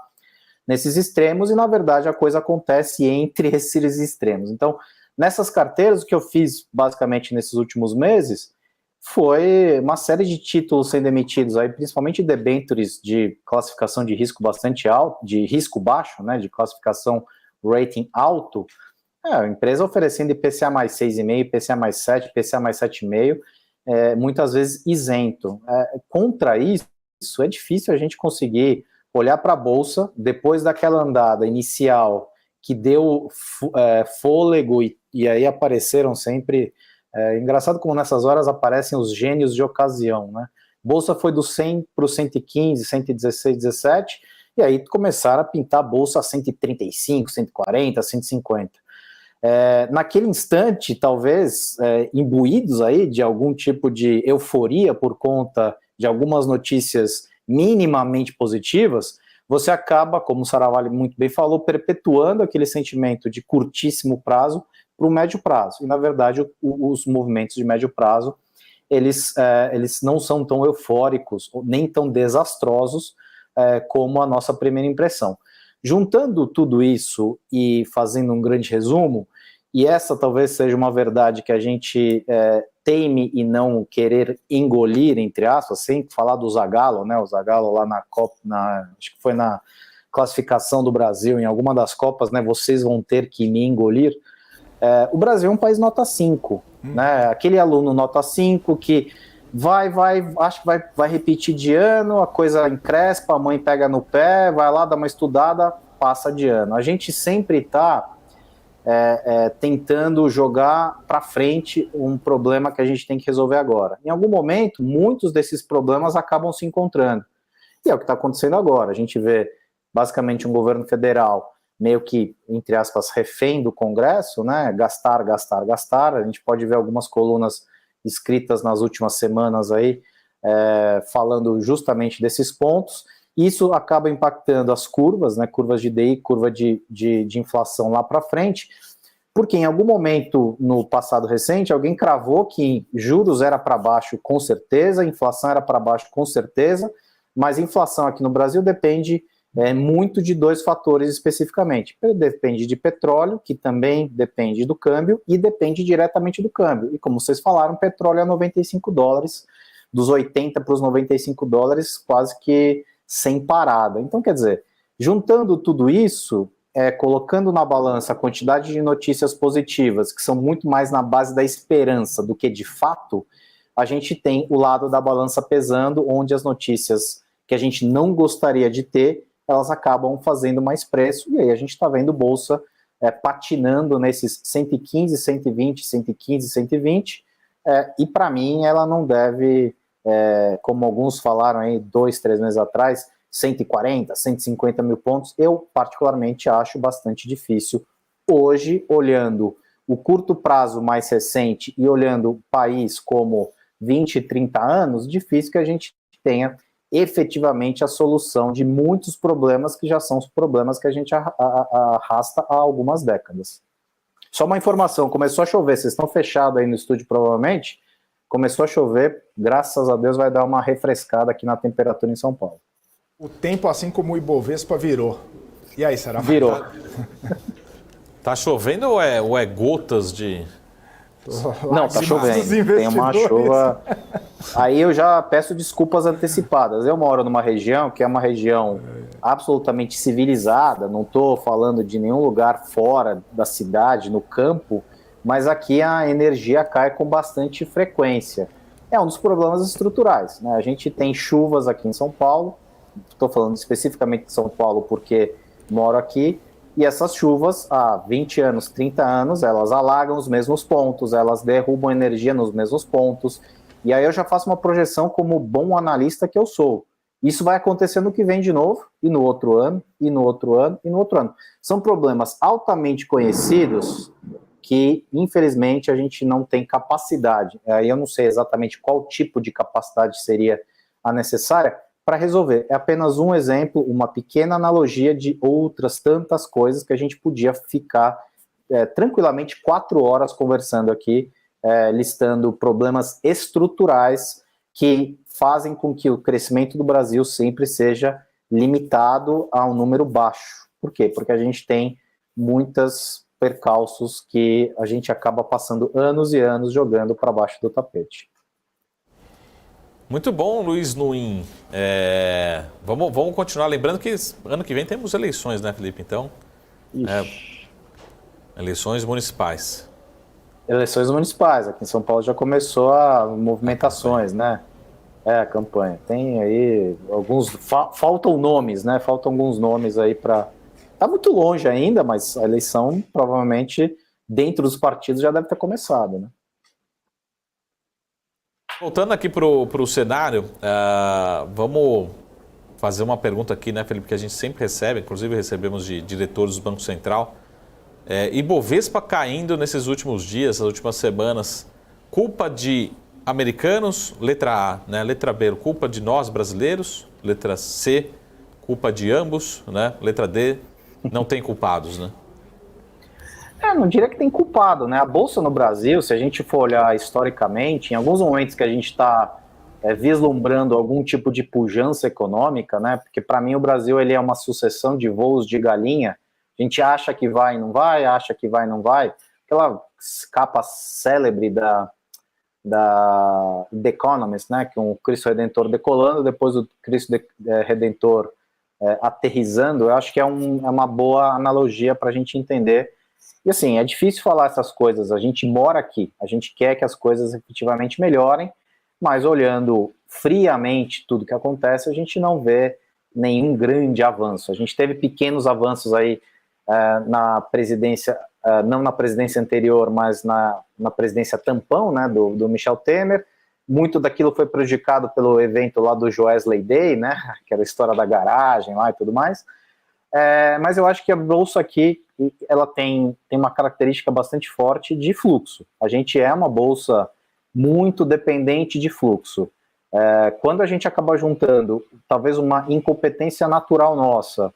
nesses extremos e, na verdade, a coisa acontece entre esses extremos. Então, nessas carteiras, o que eu fiz basicamente nesses últimos meses foi uma série de títulos sendo emitidos, aí, principalmente debêntures de classificação de risco bastante alto, de risco baixo, né, de classificação rating alto, a empresa oferecendo IPCA mais 6,5, IPCA mais 7, IPCA mais 7,5, muitas vezes isento. Contra isso, é difícil a gente conseguir olhar para a Bolsa, depois daquela andada inicial que deu fôlego, e aí apareceram sempre... engraçado como nessas horas aparecem os gênios de ocasião, né? Bolsa foi do 100 para o 115, 116, 17, e aí começaram a pintar a Bolsa a 135, 140, 150. Naquele instante, talvez, imbuídos aí de algum tipo de euforia por conta de algumas notícias minimamente positivas, você acaba, como o Saravalli muito bem falou, perpetuando aquele sentimento de curtíssimo prazo para o médio prazo. E, na verdade, os movimentos de médio prazo, eles não são tão eufóricos, nem tão desastrosos como a nossa primeira impressão. Juntando tudo isso e fazendo um grande resumo, e essa talvez seja uma verdade que a gente teme e não querer engolir, entre aspas, sem falar do Zagallo, né? O Zagallo lá na Copa, acho que foi na classificação do Brasil, em alguma das Copas, né? Vocês vão ter que me engolir. O Brasil é um país nota 5, né? Aquele aluno nota 5 que acho que vai repetir de ano, a coisa encrespa, a mãe pega no pé, vai lá, dá uma estudada, passa de ano. A gente sempre está tentando jogar para frente um problema que a gente tem que resolver agora. Em algum momento, muitos desses problemas acabam se encontrando. E é o que está acontecendo agora. A gente vê, basicamente, um governo federal meio que, entre aspas, refém do Congresso, né? Gastar, gastar, gastar. A gente pode ver algumas colunas escritas nas últimas semanas aí, falando justamente desses pontos. Isso acaba impactando as curvas, né, curvas de DI, curva de inflação lá para frente, porque em algum momento no passado recente, alguém cravou que juros era para baixo com certeza, inflação era para baixo com certeza, mas inflação aqui no Brasil depende muito de dois fatores especificamente. Depende de petróleo, que também depende do câmbio, e depende diretamente do câmbio. E como vocês falaram, petróleo é $95, dos 80 para os $95, quase que sem parada. Então, quer dizer, juntando tudo isso, colocando na balança a quantidade de notícias positivas, que são muito mais na base da esperança do que de fato, a gente tem o lado da balança pesando, onde as notícias que a gente não gostaria de ter, elas acabam fazendo mais preço, e aí a gente está vendo bolsa patinando nesses 115, 120, 115, 120, e para mim ela não deve... como alguns falaram aí 2, 3 meses atrás, 140, 150 mil pontos, eu particularmente acho bastante difícil. Hoje, olhando o curto prazo mais recente e olhando o país como 20, 30 anos, difícil que a gente tenha efetivamente a solução de muitos problemas que já são os problemas que a gente arrasta há algumas décadas. Só uma informação, começou a chover, vocês estão fechados aí no estúdio provavelmente, começou a chover, graças a Deus vai dar uma refrescada aqui na temperatura em São Paulo. O tempo, assim como o Ibovespa, virou. E aí, será? Virou. Tá chovendo ou é gotas de... Não, tá chovendo. Tem uma chuva... Aí eu já peço desculpas antecipadas. Eu moro numa região que é uma região absolutamente civilizada, não estou falando de nenhum lugar fora da cidade, no campo, mas aqui a energia cai com bastante frequência. É um dos problemas estruturais, né? A gente tem chuvas aqui em São Paulo, estou falando especificamente de São Paulo porque moro aqui, e essas chuvas, há 20 anos, 30 anos, elas alagam os mesmos pontos, elas derrubam energia nos mesmos pontos, e aí eu já faço uma projeção como bom analista que eu sou. Isso vai acontecer no que vem de novo, e no outro ano, e no outro ano, e no outro ano. São problemas altamente conhecidos que, infelizmente, a gente não tem capacidade. Aí eu não sei exatamente qual tipo de capacidade seria a necessária para resolver. É apenas um exemplo, uma pequena analogia de outras tantas coisas que a gente podia ficar tranquilamente 4 horas conversando aqui, listando problemas estruturais que fazem com que o crescimento do Brasil sempre seja limitado a um número baixo. Por quê? Porque a gente tem muitos percalços que a gente acaba passando anos e anos jogando para baixo do tapete. Muito bom, Luiz Nuin. Vamos continuar lembrando que ano que vem temos eleições, né, Felipe? Então, eleições municipais. Eleições municipais. Aqui em São Paulo já começou a movimentações, né? A campanha. Tem aí alguns... Faltam nomes, né? Faltam alguns nomes aí para... Tá muito longe ainda, mas a eleição provavelmente dentro dos partidos já deve ter começado, né? Voltando aqui para o cenário, vamos fazer uma pergunta aqui, né, Felipe, que a gente sempre recebe, inclusive recebemos de diretores do Banco Central. Ibovespa caindo nesses últimos dias, nas últimas semanas, culpa de americanos, letra A, né? Letra B, culpa de nós brasileiros, letra C, culpa de ambos, né? Letra D, não tem culpados, né? Não diria que tem culpado, né? A Bolsa no Brasil, se a gente for olhar historicamente, em alguns momentos que a gente está vislumbrando algum tipo de pujança econômica, né? Porque para mim o Brasil ele é uma sucessão de voos de galinha. A gente acha que vai e não vai, acha que vai e não vai. Aquela capa célebre da The Economist, né? Que um Cristo Redentor decolando, depois o Cristo Redentor aterrissando. Eu acho que é uma boa analogia para a gente entender. E assim, é difícil falar essas coisas, a gente mora aqui, a gente quer que as coisas efetivamente melhorem, mas olhando friamente tudo que acontece, a gente não vê nenhum grande avanço. A gente teve pequenos avanços aí na presidência, não na presidência anterior, mas na presidência tampão, né, do Michel Temer. Muito daquilo foi prejudicado pelo evento lá do Joesley Day, né, que era a história da garagem lá e tudo mais. Mas eu acho que a Bolsa aqui, ela tem uma característica bastante forte de fluxo. A gente é uma Bolsa muito dependente de fluxo. Quando a gente acaba juntando, talvez uma incompetência natural nossa,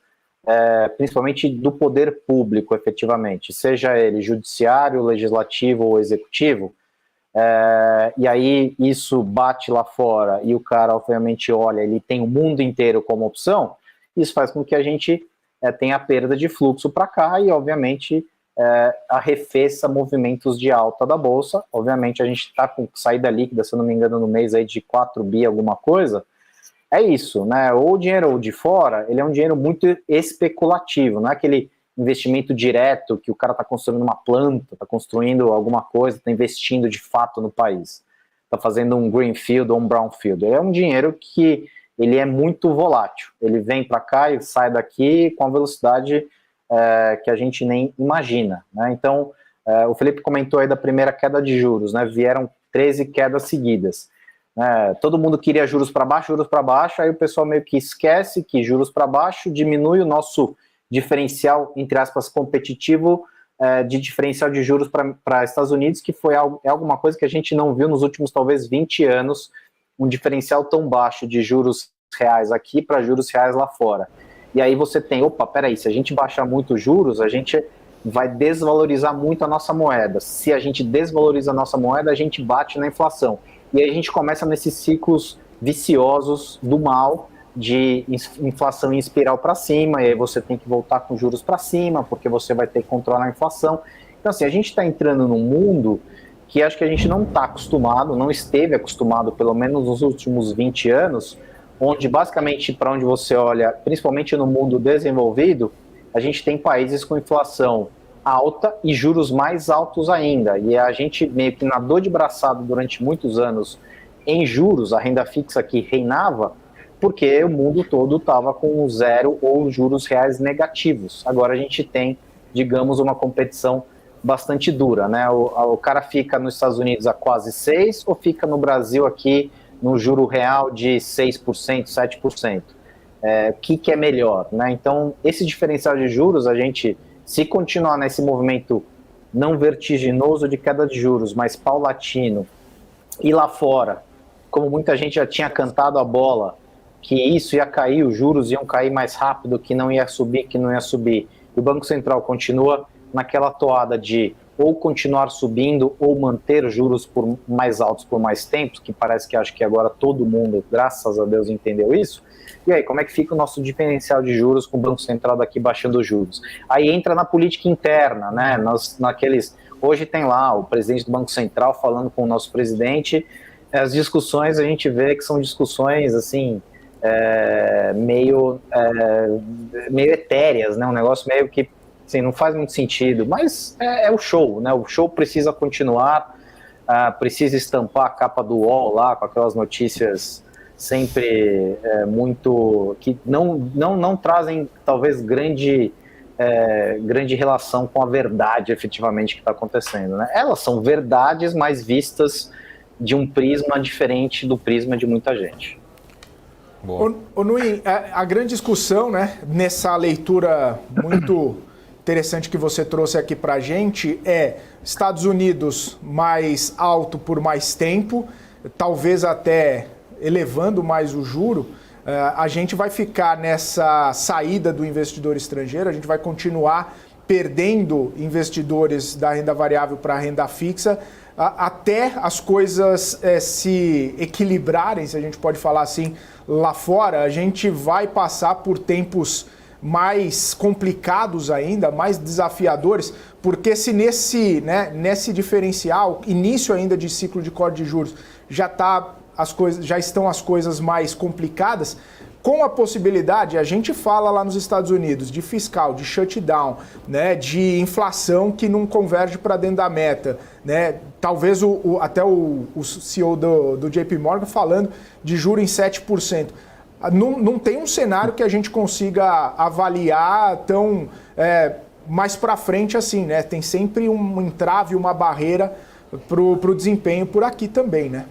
principalmente do poder público, efetivamente, seja ele judiciário, legislativo ou executivo, e aí isso bate lá fora e o cara, obviamente, olha, ele tem o mundo inteiro como opção, isso faz com que a gente tem a perda de fluxo para cá e, obviamente, arrefeça movimentos de alta da Bolsa. Obviamente, a gente está com saída líquida, se eu não me engano, no mês aí de 4 bi alguma coisa. É isso, né? Ou o dinheiro de fora, ele é um dinheiro muito especulativo, não é aquele investimento direto que o cara está construindo uma planta, está construindo alguma coisa, está investindo de fato no país. Está fazendo um greenfield ou um brownfield. É um dinheiro que ele é muito volátil, ele vem para cá e sai daqui com a velocidade que a gente nem imagina, né? Então, o Felipe comentou aí da primeira queda de juros, né? Vieram 13 quedas seguidas. Todo mundo queria juros para baixo, aí o pessoal meio que esquece que juros para baixo diminui o nosso diferencial, entre aspas, competitivo de diferencial de juros para Estados Unidos, que foi alguma coisa que a gente não viu nos últimos talvez 20 anos, um diferencial tão baixo de juros reais aqui para juros reais lá fora. E aí você tem, peraí, se a gente baixar muito os juros, a gente vai desvalorizar muito a nossa moeda. Se a gente desvaloriza a nossa moeda, a gente bate na inflação. E aí a gente começa nesses ciclos viciosos do mal, de inflação em espiral para cima, e aí você tem que voltar com juros para cima, porque você vai ter que controlar a inflação. Então assim, a gente está entrando num mundo que acho que a gente não está acostumado, não esteve acostumado, pelo menos nos últimos 20 anos, onde basicamente para onde você olha, principalmente no mundo desenvolvido, a gente tem países com inflação alta e juros mais altos ainda, e a gente meio que nadou de braçada durante muitos anos em juros, a renda fixa que reinava, porque o mundo todo estava com zero ou juros reais negativos. Agora a gente tem, digamos, uma competição bastante dura, né? O cara fica nos Estados Unidos a quase 6% ou fica no Brasil aqui no juro real de 6%, 7%. O que é melhor, né? Então, esse diferencial de juros, a gente, se continuar nesse movimento não vertiginoso de queda de juros, mas paulatino, e lá fora, como muita gente já tinha cantado a bola, que isso ia cair, os juros iam cair mais rápido, que não ia subir, e o Banco Central continua naquela toada de ou continuar subindo ou manter juros mais altos por mais tempo, que parece que acho que agora todo mundo, graças a Deus, entendeu isso. E aí, como é que fica o nosso diferencial de juros com o Banco Central daqui baixando os juros? Aí entra na política interna, né? Hoje tem lá o presidente do Banco Central falando com o nosso presidente As discussões a gente vê que são discussões assim meio etéreas, né? Um negócio meio que assim, não faz muito sentido, mas é o show, né? O show precisa continuar, precisa estampar a capa do UOL lá com aquelas notícias sempre muito que não trazem talvez grande relação com a verdade efetivamente que está acontecendo, né? Elas são verdades, mas vistas de um prisma diferente do prisma de muita gente. Ô Nui, a grande discussão, né, nessa leitura muito interessante que você trouxe aqui para a gente é Estados Unidos mais alto por mais tempo, talvez até elevando mais o juro. A gente vai ficar nessa saída do investidor estrangeiro, a gente vai continuar perdendo investidores da renda variável para a renda fixa, até as coisas se equilibrarem, se a gente pode falar assim, lá fora. A gente vai passar por tempos mais complicados ainda, mais desafiadores, porque se nesse diferencial, início ainda de ciclo de corte de juros, já estão as coisas mais complicadas, com a possibilidade, a gente fala lá nos Estados Unidos, de fiscal, de shutdown, né, de inflação que não converge para dentro da meta, né, talvez até o CEO do JP Morgan falando de juros em 7%. Não tem um cenário que a gente consiga avaliar tão mais para frente assim, né? Tem sempre um entrave, uma barreira pro desempenho por aqui também, né?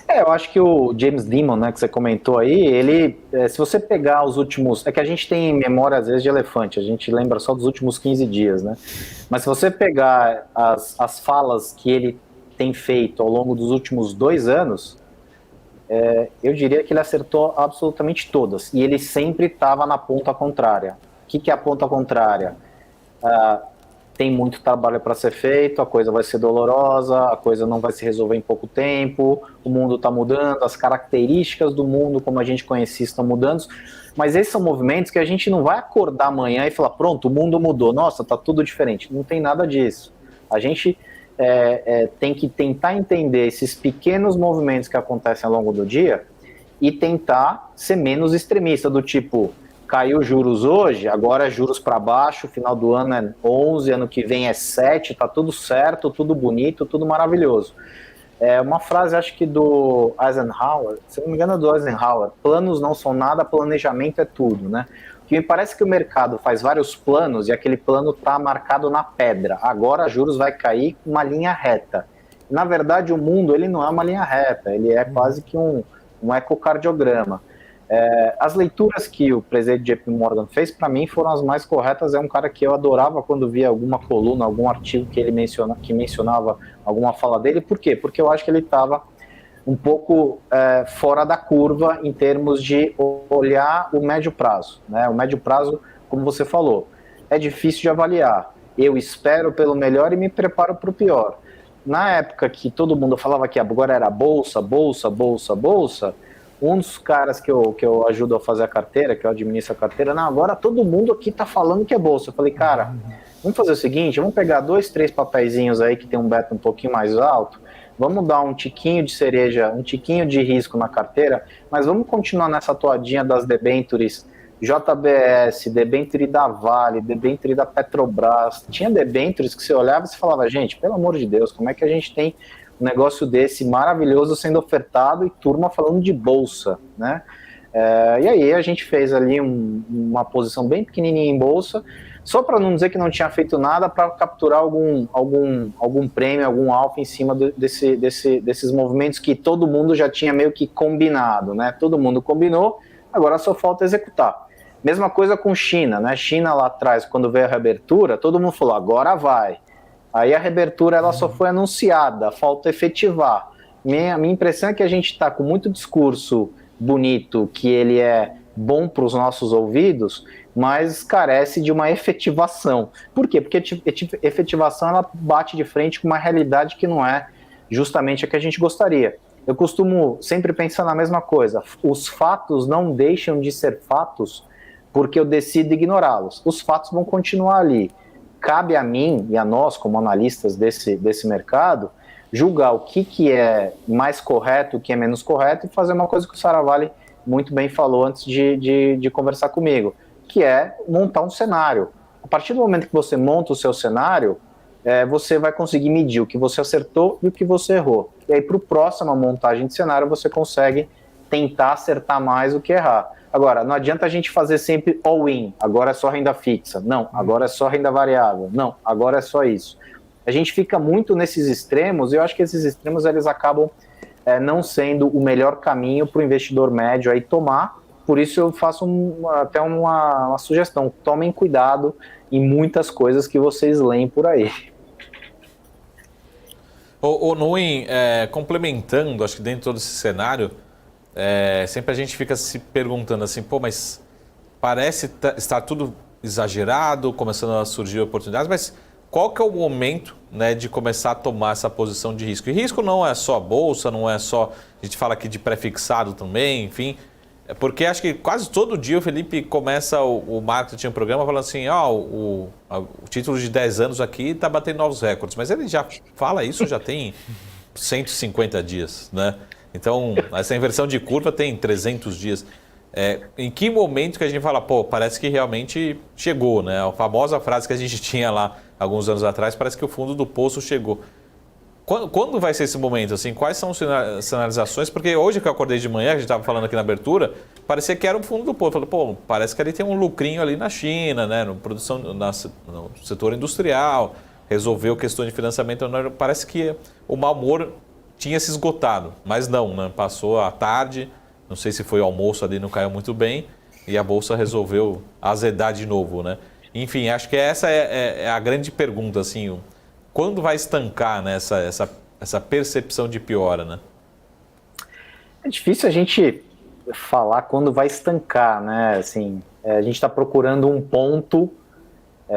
Eu acho que o James Dimon, né, que você comentou aí, ele, se você pegar os últimos... É que a gente tem memória, às vezes, de elefante, a gente lembra só dos últimos 15 dias, né? Mas se você pegar as falas que ele tem feito ao longo dos últimos 2 anos, eu diria que ele acertou absolutamente todas. E ele sempre estava na ponta contrária. O que é a ponta contrária? Tem muito trabalho para ser feito, a coisa vai ser dolorosa, a coisa não vai se resolver em pouco tempo, o mundo está mudando, as características do mundo como a gente conhecia estão mudando, mas esses são movimentos que a gente não vai acordar amanhã e falar, pronto, o mundo mudou, nossa, está tudo diferente. Não tem nada disso. A gente tem que tentar entender esses pequenos movimentos que acontecem ao longo do dia e tentar ser menos extremista, do tipo... Caiu juros hoje, agora é juros para baixo, final do ano é 11, ano que vem é 7, tá tudo certo, tudo bonito, tudo maravilhoso. Uma frase, acho que do Eisenhower, se não me engano é do Eisenhower, planos não são nada, planejamento é tudo, né? Que me parece que o mercado faz vários planos e aquele plano tá marcado na pedra, agora juros vai cair com uma linha reta. Na verdade, o mundo, ele não é uma linha reta, ele é quase que um ecocardiograma. As leituras que o presidente JP Morgan fez, para mim, foram as mais corretas. É um cara que eu adorava quando via alguma coluna, algum artigo que ele mencionava alguma fala dele. Por quê? Porque eu acho que ele estava um pouco fora da curva em termos de olhar o médio prazo, né? O médio prazo, como você falou, é difícil de avaliar. Eu espero pelo melhor e me preparo para o pior. Na época que todo mundo falava que agora era bolsa, um dos caras que eu ajudo a fazer a carteira, que eu administro a carteira, não, agora todo mundo aqui tá falando que é bolsa. Eu falei, cara, vamos fazer o seguinte, vamos pegar 2, 3 papeizinhos aí que tem um beta um pouquinho mais alto, vamos dar um tiquinho de cereja, um tiquinho de risco na carteira, mas vamos continuar nessa toadinha das debentures JBS, debenture da Vale, debenture da Petrobras. Tinha debentures que você olhava e você falava, gente, pelo amor de Deus, como é que a gente tem um negócio desse maravilhoso sendo ofertado e turma falando de bolsa, né? E aí a gente fez ali uma posição bem pequenininha em bolsa, só para não dizer que não tinha feito nada, para capturar algum prêmio, algum alfa em cima desses movimentos que todo mundo já tinha meio que combinado, né? Todo mundo combinou, agora só falta executar. Mesma coisa com China, né? China lá atrás, quando veio a reabertura, todo mundo falou, agora vai. Aí a reabertura ela só foi anunciada, falta efetivar. Minha impressão é que a gente está com muito discurso bonito, que ele é bom para os nossos ouvidos, mas carece de uma efetivação. Por quê? Porque efetivação ela bate de frente com uma realidade que não é justamente a que a gente gostaria. Eu costumo sempre pensar na mesma coisa. Os fatos não deixam de ser fatos porque eu decido ignorá-los. Os fatos vão continuar ali. Cabe a mim e a nós, como analistas desse mercado, julgar o que é mais correto, o que é menos correto e fazer uma coisa que o Saravalli muito bem falou antes de conversar comigo, que é montar um cenário. A partir do momento que você monta o seu cenário, você vai conseguir medir o que você acertou e o que você errou. E aí, para a próxima montagem de cenário, você consegue tentar acertar mais do que errar. Agora, não adianta a gente fazer sempre all-in, agora é só renda fixa. Não, agora é só renda variável. Não, agora é só isso. A gente fica muito nesses extremos, e eu acho que esses extremos eles acabam não sendo o melhor caminho para o investidor médio aí tomar. Por isso eu faço até uma sugestão: tomem cuidado em muitas coisas que vocês leem por aí. O Nuen, complementando, acho que dentro de todo esse cenário, sempre a gente fica se perguntando assim, mas parece estar tudo exagerado, começando a surgir oportunidades, mas qual que é o momento, né, de começar a tomar essa posição de risco? E risco não é só a bolsa, não é só, a gente fala aqui de pré-fixado também, enfim, porque acho que quase todo dia o Felipe começa o marketing, um programa, falando assim, o título de 10 anos aqui está batendo novos recordes, mas ele já fala isso já tem 150 dias, né? Então, essa inversão de curva tem 300 dias. Em que momento que a gente fala, parece que realmente chegou, né? A famosa frase que a gente tinha lá alguns anos atrás, parece que o fundo do poço chegou. Quando vai ser esse momento? Assim, quais são as sinalizações? Porque hoje que eu acordei de manhã, que a gente estava falando aqui na abertura, parecia que era um fundo do poço. Eu falei, parece que ali tem um lucrinho ali na China, né? No setor industrial, resolveu questão de financiamento. Parece que o mau humor tinha se esgotado, mas não, né? Passou a tarde, não sei se foi o almoço ali, não caiu muito bem, e a Bolsa resolveu azedar de novo, né? Enfim, acho que essa é a grande pergunta, assim, quando vai estancar, né, essa percepção de piora, né? É difícil a gente falar quando vai estancar, né? Assim, a gente está procurando um ponto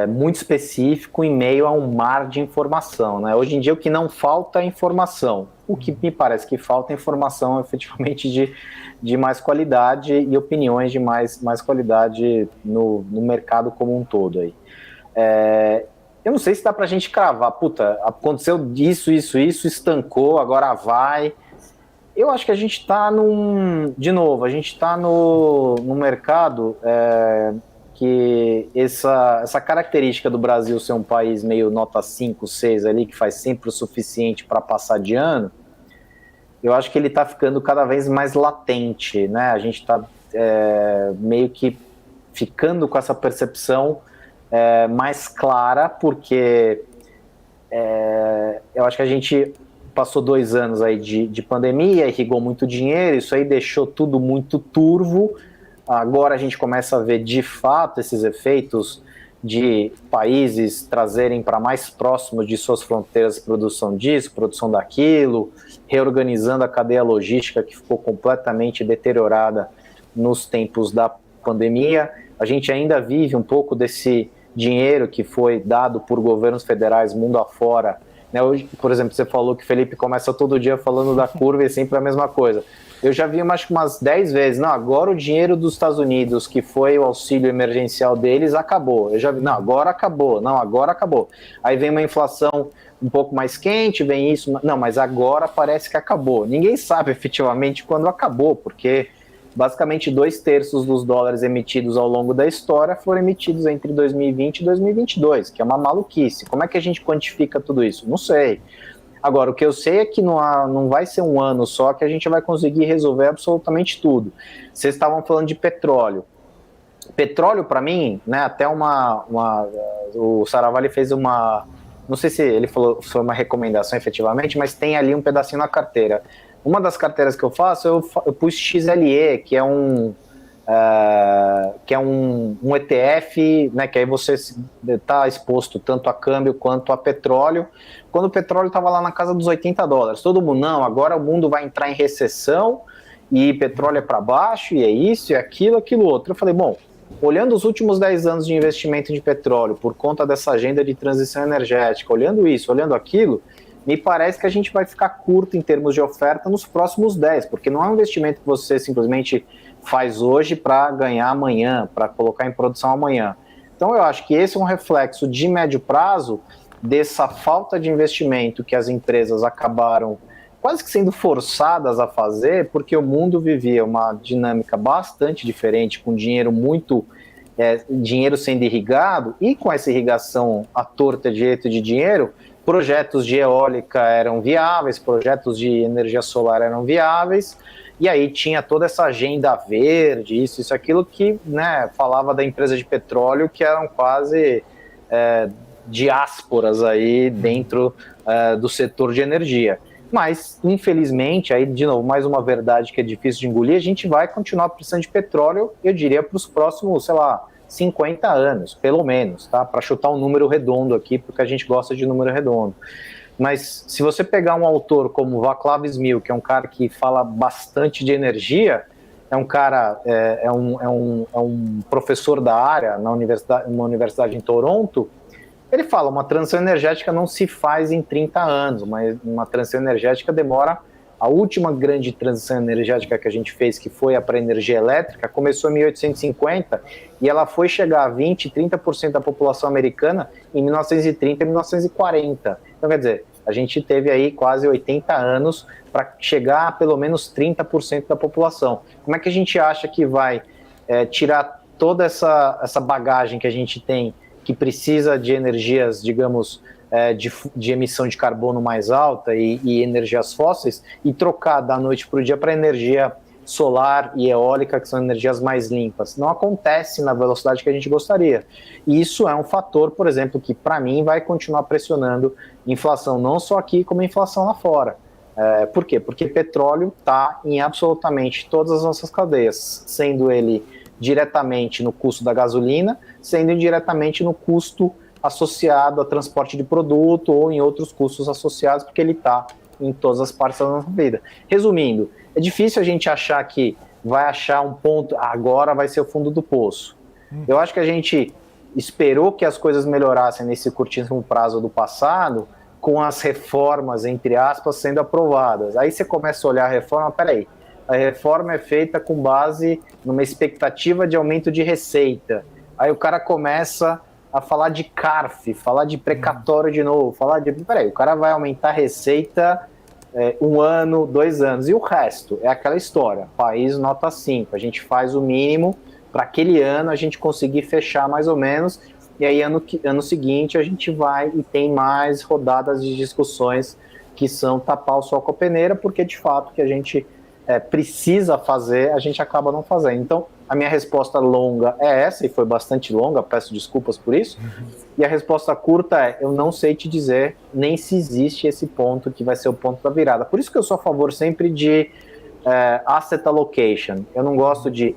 muito específico em meio a um mar de informação, né? Hoje em dia o que não falta é informação. O que me parece que falta é informação efetivamente de mais qualidade e opiniões de mais qualidade no mercado como um todo aí. Eu não sei se dá pra gente cravar, aconteceu isso, estancou, agora vai. Eu acho que a gente está a gente está no mercado que essa característica do Brasil ser um país meio nota 5, 6 ali, que faz sempre o suficiente para passar de ano, eu acho que ele está ficando cada vez mais latente, né? A gente está meio que ficando com essa percepção mais clara, porque eu acho que a gente passou 2 anos aí de pandemia, irrigou muito dinheiro, isso aí deixou tudo muito turvo. Agora a gente começa a ver de fato esses efeitos de países trazerem para mais próximo de suas fronteiras produção disso, produção daquilo, reorganizando a cadeia logística que ficou completamente deteriorada nos tempos da pandemia. A gente ainda vive um pouco desse dinheiro que foi dado por governos federais mundo afora, né? Hoje, por exemplo, você falou que o Felipe começa todo dia falando da curva e sempre a mesma coisa. Eu já vi acho que umas 10 vezes, agora o dinheiro dos Estados Unidos, que foi o auxílio emergencial deles, acabou. Eu já vi, agora acabou. Aí vem uma inflação um pouco mais quente, vem isso, mas agora parece que acabou. Ninguém sabe efetivamente quando acabou, porque basicamente 2/3 dos dólares emitidos ao longo da história foram emitidos entre 2020 e 2022, que é uma maluquice. Como é que a gente quantifica tudo isso? Não sei. Agora, o que eu sei é que não vai ser um ano só que a gente vai conseguir resolver absolutamente tudo. Vocês estavam falando de petróleo. Petróleo, para mim, né, até o Saravalli fez não sei se ele falou foi uma recomendação efetivamente, mas tem ali um pedacinho na carteira. Uma das carteiras que eu faço, eu pus XLE, que é um ETF, né, que aí você está exposto tanto a câmbio quanto a petróleo. Quando o petróleo estava lá na casa dos $80, todo mundo, agora o mundo vai entrar em recessão e petróleo é para baixo, e é isso, e aquilo outro. Eu falei, olhando os últimos 10 anos de investimento de petróleo, por conta dessa agenda de transição energética, olhando isso, olhando aquilo, me parece que a gente vai ficar curto em termos de oferta nos próximos 10, porque não é um investimento que você simplesmente faz hoje para ganhar amanhã, para colocar em produção amanhã. Então eu acho que esse é um reflexo de médio prazo dessa falta de investimento que as empresas acabaram quase que sendo forçadas a fazer, porque o mundo vivia uma dinâmica bastante diferente, com dinheiro dinheiro sendo irrigado, e com essa irrigação à torta direito de dinheiro, projetos de eólica eram viáveis, projetos de energia solar eram viáveis, e aí tinha toda essa agenda verde, isso, aquilo que, né, falava da empresa de petróleo, que eram quase diásporas aí dentro do setor de energia. Mas, infelizmente, aí de novo, mais uma verdade que é difícil de engolir, a gente vai continuar precisando de petróleo, eu diria, para os próximos, 50 anos, pelo menos, tá? Para chutar um número redondo aqui, porque a gente gosta de número redondo. Mas se você pegar um autor como Václav Smil, que é um cara que fala bastante de energia, é um cara, é um professor da área numa universidade em Toronto, ele fala, uma transição energética não se faz em 30 anos, mas uma transição energética demora. A última grande transição energética que a gente fez, que foi a para energia elétrica, começou em 1850 e ela foi chegar a 20%, 30% da população americana em 1930 e 1940. Então, quer dizer, a gente teve aí quase 80 anos para chegar a pelo menos 30% da população. Como é que a gente acha que vai tirar toda essa bagagem que a gente tem, que precisa de energias, digamos, de emissão de carbono mais alta e energias fósseis, e trocar da noite para o dia para energia solar e eólica, que são energias mais limpas? Não acontece na velocidade que a gente gostaria. E isso é um fator, por exemplo, que para mim vai continuar pressionando inflação, não só aqui, como inflação lá fora. Por quê? Porque petróleo está em absolutamente todas as nossas cadeias, sendo ele diretamente no custo da gasolina, sendo indiretamente no custo associado a transporte de produto ou em outros custos associados, porque ele está em todas as partes da nossa vida. Resumindo, é difícil a gente achar que vai achar um ponto, agora vai ser o fundo do poço. Eu acho que a gente esperou que as coisas melhorassem nesse curtíssimo prazo do passado, com as reformas, entre aspas, sendo aprovadas. Aí você começa a olhar a reforma, peraí, a reforma é feita com base numa expectativa de aumento de receita. Aí o cara começa a falar de CARF, falar de precatório de novo, falar de... Peraí, o cara vai aumentar a receita 1 ano, 2 anos, e o resto é aquela história, país nota 5, a gente faz o mínimo para aquele ano a gente conseguir fechar mais ou menos, e aí ano seguinte a gente vai e tem mais rodadas de discussões que são tapar o sol com a peneira, porque de fato que a gente precisa fazer, a gente acaba não fazendo. Então, a minha resposta longa é essa, e foi bastante longa, peço desculpas por isso, e a resposta curta é, eu não sei te dizer nem se existe esse ponto que vai ser o ponto da virada. Por isso que eu sou a favor sempre de asset allocation. Eu não gosto de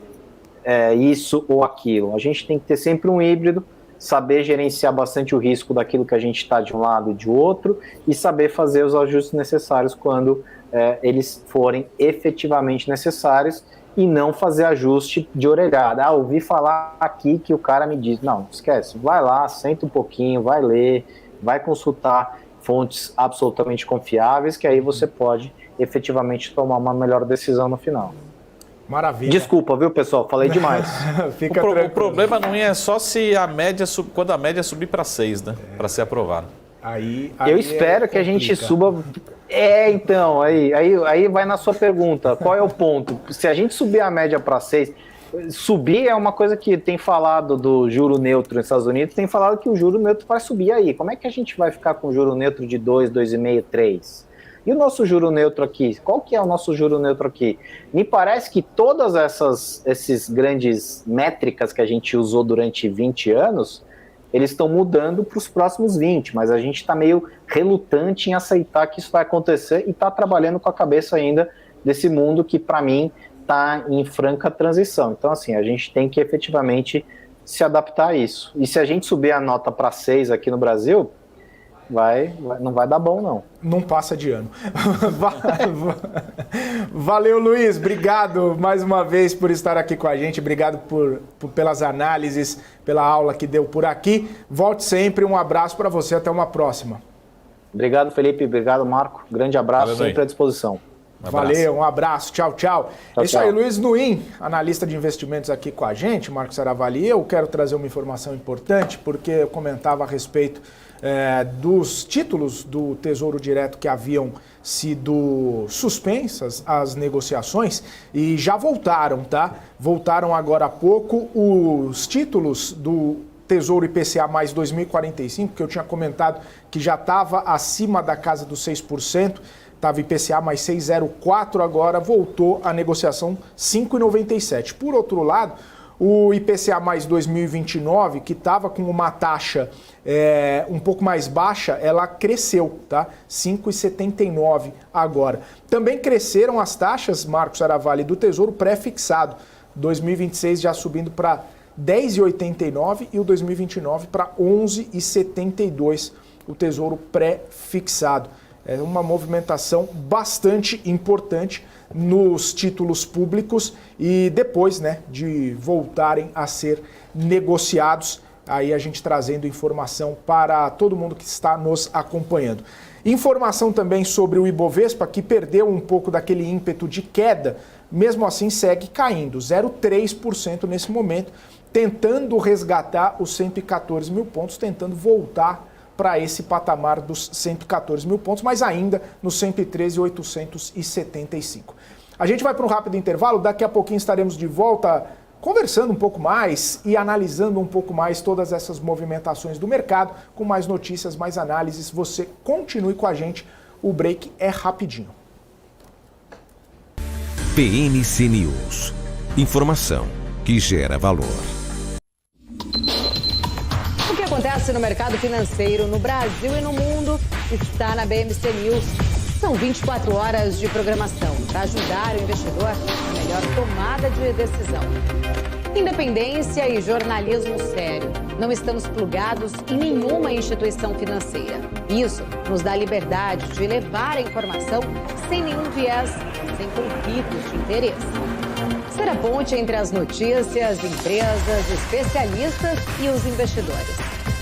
isso ou aquilo. A gente tem que ter sempre um híbrido, saber gerenciar bastante o risco daquilo que a gente está de um lado e de outro, e saber fazer os ajustes necessários quando eles forem efetivamente necessários, e não fazer ajuste de orelhada. Ouvi falar aqui que o cara me diz. Não, esquece. Vai lá, senta um pouquinho, vai ler, vai consultar fontes absolutamente confiáveis, que aí você pode efetivamente tomar uma melhor decisão no final. Maravilha. Desculpa, viu, pessoal? Falei demais. O problema não é só se a média quando a média subir para 6, né? Para ser aprovado. Aí eu espero que a gente suba. Então, aí vai na sua pergunta. Qual é o ponto? Se a gente subir a média para 6, subir é uma coisa que tem falado do juro neutro nos Estados Unidos, tem falado que o juro neutro vai subir aí. Como é que a gente vai ficar com o juro neutro de 2, 2,5, 3? E o nosso juro neutro aqui? Qual que é o nosso juro neutro aqui? Me parece que todas essas grandes métricas que a gente usou durante 20 anos, eles estão mudando para os próximos 20, mas a gente está meio relutante em aceitar que isso vai acontecer e está trabalhando com a cabeça ainda desse mundo que, para mim, está em franca transição. Então, assim, a gente tem que efetivamente se adaptar a isso. E se a gente subir a nota para 6 aqui no Brasil, não vai dar bom, não. Não passa de ano. Valeu, Luiz. Obrigado mais uma vez por estar aqui com a gente. Obrigado pelas análises, pela aula que deu por aqui. Volte sempre. Um abraço para você. Até uma próxima. Obrigado, Felipe. Obrigado, Marco. Grande abraço. Valeu, sempre à disposição. Valeu, um abraço. Tchau, tchau. Tchau, isso aí, tchau. Luiz Nuim, analista de investimentos aqui com a gente, Marcos Saravali. Eu quero trazer uma informação importante, porque eu comentava a respeito dos títulos do Tesouro Direto que haviam sido suspensas as negociações e já voltaram, tá? Voltaram agora há pouco os títulos do Tesouro IPCA mais 2045, que eu tinha comentado que já estava acima da casa dos 6%, estava IPCA mais 6,04, agora voltou a negociação 5,97. Por outro lado, o IPCA mais 2029, que estava com uma taxa um pouco mais baixa, ela cresceu, tá? 5,79 agora. Também cresceram as taxas, Marcos Aravalli, do Tesouro pré-fixado. 2026 já subindo para 10,89 e o 2029 para 11,72, o Tesouro pré-fixado. É uma movimentação bastante importante nos títulos públicos e depois, né, de voltarem a ser negociados, aí a gente trazendo informação para todo mundo que está nos acompanhando. Informação também sobre o Ibovespa, que perdeu um pouco daquele ímpeto de queda, mesmo assim segue caindo, 0,3% nesse momento, tentando resgatar os 114 mil pontos, tentando voltar para esse patamar dos 114 mil pontos, mas ainda nos 113.875. A gente vai para um rápido intervalo, daqui a pouquinho estaremos de volta conversando um pouco mais e analisando um pouco mais todas essas movimentações do mercado, com mais notícias, mais análises. Você continue com a gente, o break é rapidinho. PMC News. Informação que gera valor. O que acontece no mercado financeiro no Brasil e no mundo está na BMC News. São 24 horas de programação para ajudar o investidor na melhor tomada de decisão. Independência e jornalismo sério. Não estamos plugados em nenhuma instituição financeira. Isso nos dá liberdade de levar a informação sem nenhum viés, sem conflitos de interesse. Ser a ponte entre as notícias, empresas, especialistas e os investidores.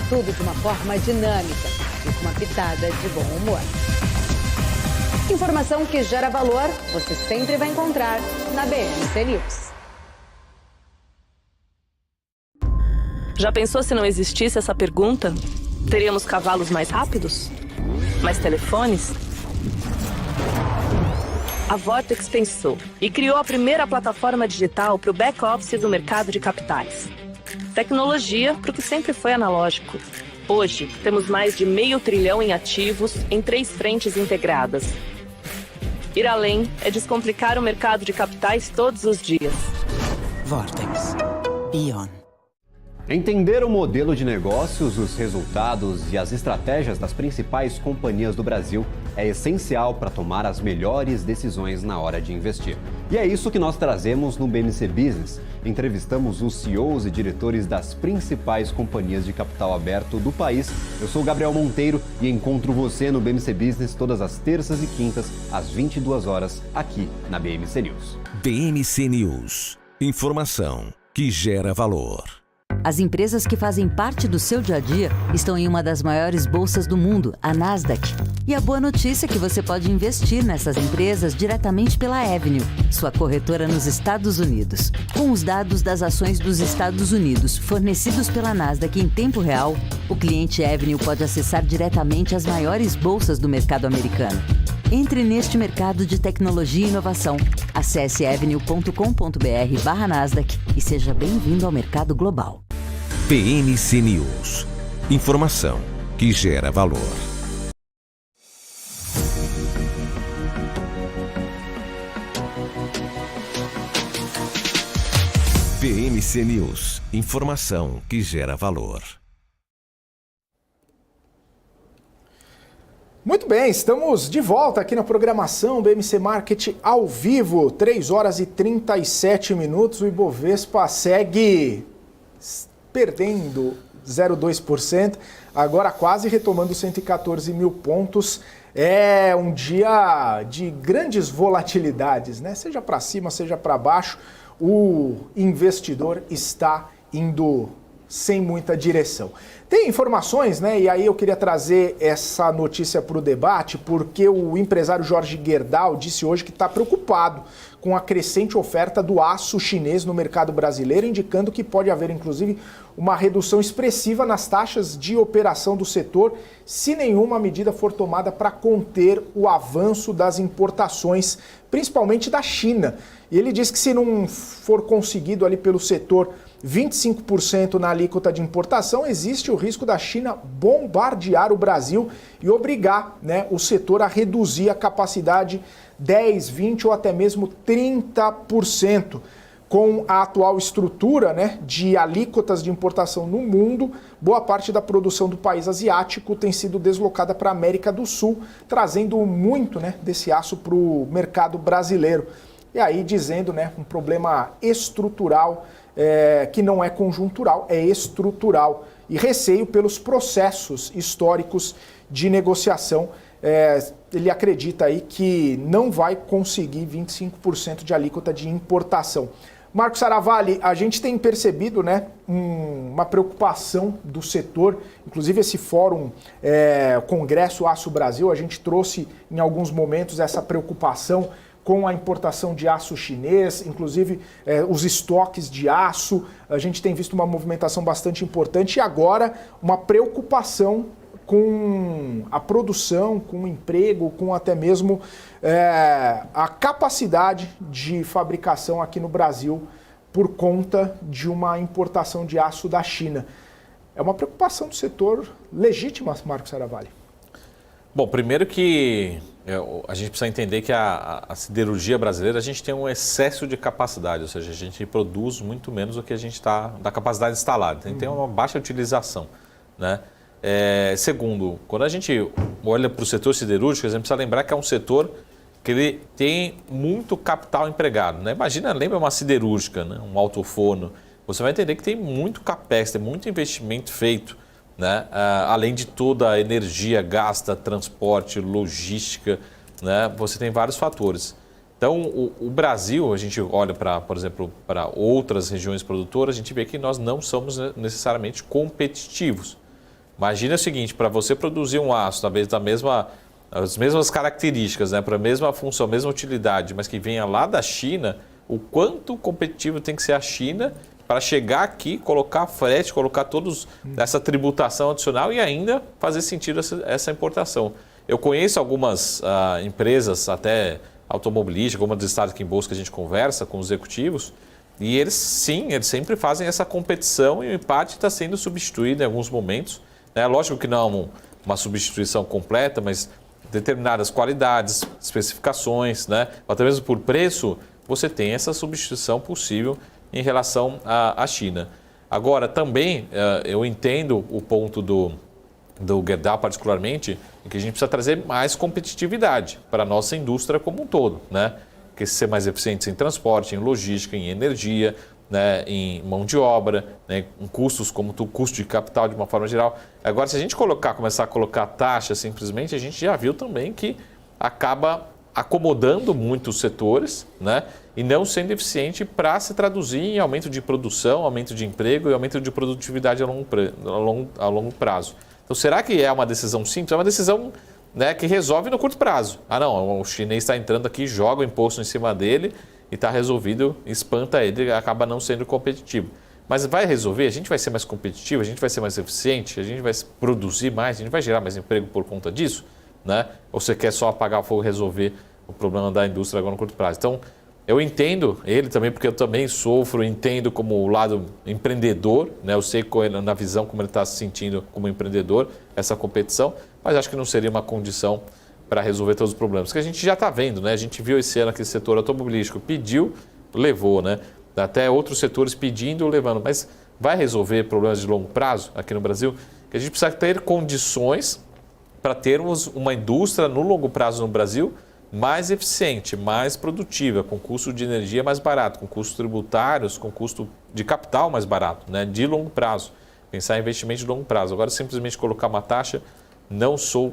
Tudo de uma forma dinâmica e com uma pitada de bom humor. Informação que gera valor, você sempre vai encontrar na BMC News. Já pensou se não existisse essa pergunta? Teríamos cavalos mais rápidos? Mais telefones? A Vortex pensou e criou a primeira plataforma digital para o back-office do mercado de capitais. Tecnologia para o que sempre foi analógico. Hoje, temos mais de 500 bilhão em ativos em 3 frentes integradas. Ir além é descomplicar o mercado de capitais todos os dias. Vortex. Beyond. Entender o modelo de negócios, os resultados e as estratégias das principais companhias do Brasil é essencial para tomar as melhores decisões na hora de investir. E é isso que nós trazemos no BMC Business. Entrevistamos os CEOs e diretores das principais companhias de capital aberto do país. Eu sou Gabriel Monteiro e encontro você no BMC Business todas as terças e quintas, às 22 horas, aqui na BMC News. BMC News. Informação que gera valor. As empresas que fazem parte do seu dia a dia estão em uma das maiores bolsas do mundo, a Nasdaq. E a boa notícia é que você pode investir nessas empresas diretamente pela Avenue, sua corretora nos Estados Unidos. Com os dados das ações dos Estados Unidos fornecidos pela Nasdaq em tempo real, o cliente Avenue pode acessar diretamente as maiores bolsas do mercado americano. Entre neste mercado de tecnologia e inovação. Acesse avenue.com.br/Nasdaq e seja bem-vindo ao mercado global. PMC News. Informação que gera valor. PMC News. Informação que gera valor. Muito bem, estamos de volta aqui na programação BMC Market ao vivo, 3 horas e 37 minutos. O Ibovespa segue perdendo 0,2%, agora quase retomando 114 mil pontos. É um dia de grandes volatilidades, né? Seja para cima, seja para baixo, o investidor está indo sem muita direção. Tem informações, né? E aí eu queria trazer essa notícia para o debate, porque o empresário Jorge Gerdau disse hoje que está preocupado com a crescente oferta do aço chinês no mercado brasileiro, indicando que pode haver, inclusive, uma redução expressiva nas taxas de operação do setor, se nenhuma medida for tomada para conter o avanço das importações, principalmente da China. E ele diz que se não for conseguido ali pelo setor 25% na alíquota de importação, existe o risco da China bombardear o Brasil e obrigar, né, o setor a reduzir a capacidade 10, 20 ou até mesmo 30%. Com a atual estrutura, né, de alíquotas de importação no mundo, boa parte da produção do país asiático tem sido deslocada para a América do Sul, trazendo muito, né, desse aço para o mercado brasileiro. E aí dizendo, né, um problema estrutural, que não é conjuntural, é estrutural. E receio pelos processos históricos de negociação. Ele acredita aí que não vai conseguir 25% de alíquota de importação. Marcos Saravalli, a gente tem percebido, né, uma preocupação do setor, inclusive esse fórum, Congresso Aço Brasil, a gente trouxe em alguns momentos essa preocupação com a importação de aço chinês, inclusive os estoques de aço. A gente tem visto uma movimentação bastante importante e agora uma preocupação com a produção, com o emprego, com até mesmo a capacidade de fabricação aqui no Brasil por conta de uma importação de aço da China. É uma preocupação do setor legítima, Marcos Saravalli. Bom, primeiro que a gente precisa entender que a siderurgia brasileira, a gente tem um excesso de capacidade, ou seja, a gente produz muito menos do que a gente está, da capacidade instalada. Então, tem uma baixa utilização, né? Segundo, quando a gente olha para o setor siderúrgico, a gente precisa lembrar que é um setor que ele tem muito capital empregado, né? Lembra uma siderúrgica, né? Um alto-forno. Você vai entender que tem muito capex, tem muito investimento feito, né? Além de toda a energia gasta, transporte, logística, né? Você tem vários fatores. Então, o Brasil, a gente olha, por exemplo, para outras regiões produtoras, a gente vê que nós não somos necessariamente competitivos. Imagina o seguinte, para você produzir um aço, talvez as mesmas características, né? Para a mesma função, a mesma utilidade, mas que venha lá da China, o quanto competitivo tem que ser a China para chegar aqui, colocar frete, colocar todos essa tributação adicional e ainda fazer sentido essa importação. Eu conheço algumas empresas, até automobilísticas, algumas dos estados aqui em Bolsa que a gente conversa com os executivos, e eles sempre fazem essa competição e o empate está sendo substituído em alguns momentos. É lógico que não uma substituição completa, mas determinadas qualidades, especificações, né? Até mesmo por preço, você tem essa substituição possível em relação à China. Agora, também, eu entendo o ponto do Gerdau particularmente, em que a gente precisa trazer mais competitividade para a nossa indústria como um todo, né? Que ser mais eficientes em transporte, em logística, em energia, né? Em mão de obra, né? Em custos como custo de capital de uma forma geral. Agora, se a gente começar a colocar taxa simplesmente, a gente já viu também que acaba acomodando muitos setores, né? E não sendo eficiente para se traduzir em aumento de produção, aumento de emprego e aumento de produtividade a longo prazo. Então, será que é uma decisão simples? É uma decisão, né, que resolve no curto prazo. Não, o chinês está entrando aqui, joga o imposto em cima dele e está resolvido, espanta ele e acaba não sendo competitivo. Mas vai resolver? A gente vai ser mais competitivo, a gente vai ser mais eficiente, a gente vai produzir mais, a gente vai gerar mais emprego por conta disso, né? Ou você quer só apagar o fogo e resolver o problema da indústria agora no curto prazo? Então, eu entendo ele também, porque eu também sofro, entendo como o lado empreendedor, né? Eu sei na visão como ele está se sentindo como empreendedor, essa competição, mas acho que não seria uma condição para resolver todos os problemas. Porque a gente já está vendo, né? A gente viu esse ano que o setor automobilístico pediu, levou, né? Até outros setores pedindo, levando. Mas vai resolver problemas de longo prazo aqui no Brasil? Que a gente precisa ter condições para termos uma indústria no longo prazo no Brasil mais eficiente, mais produtiva, com custo de energia mais barato, com custos tributários, com custo de capital mais barato, né? De longo prazo. Pensar em investimento de longo prazo. Agora, simplesmente colocar uma taxa, não sou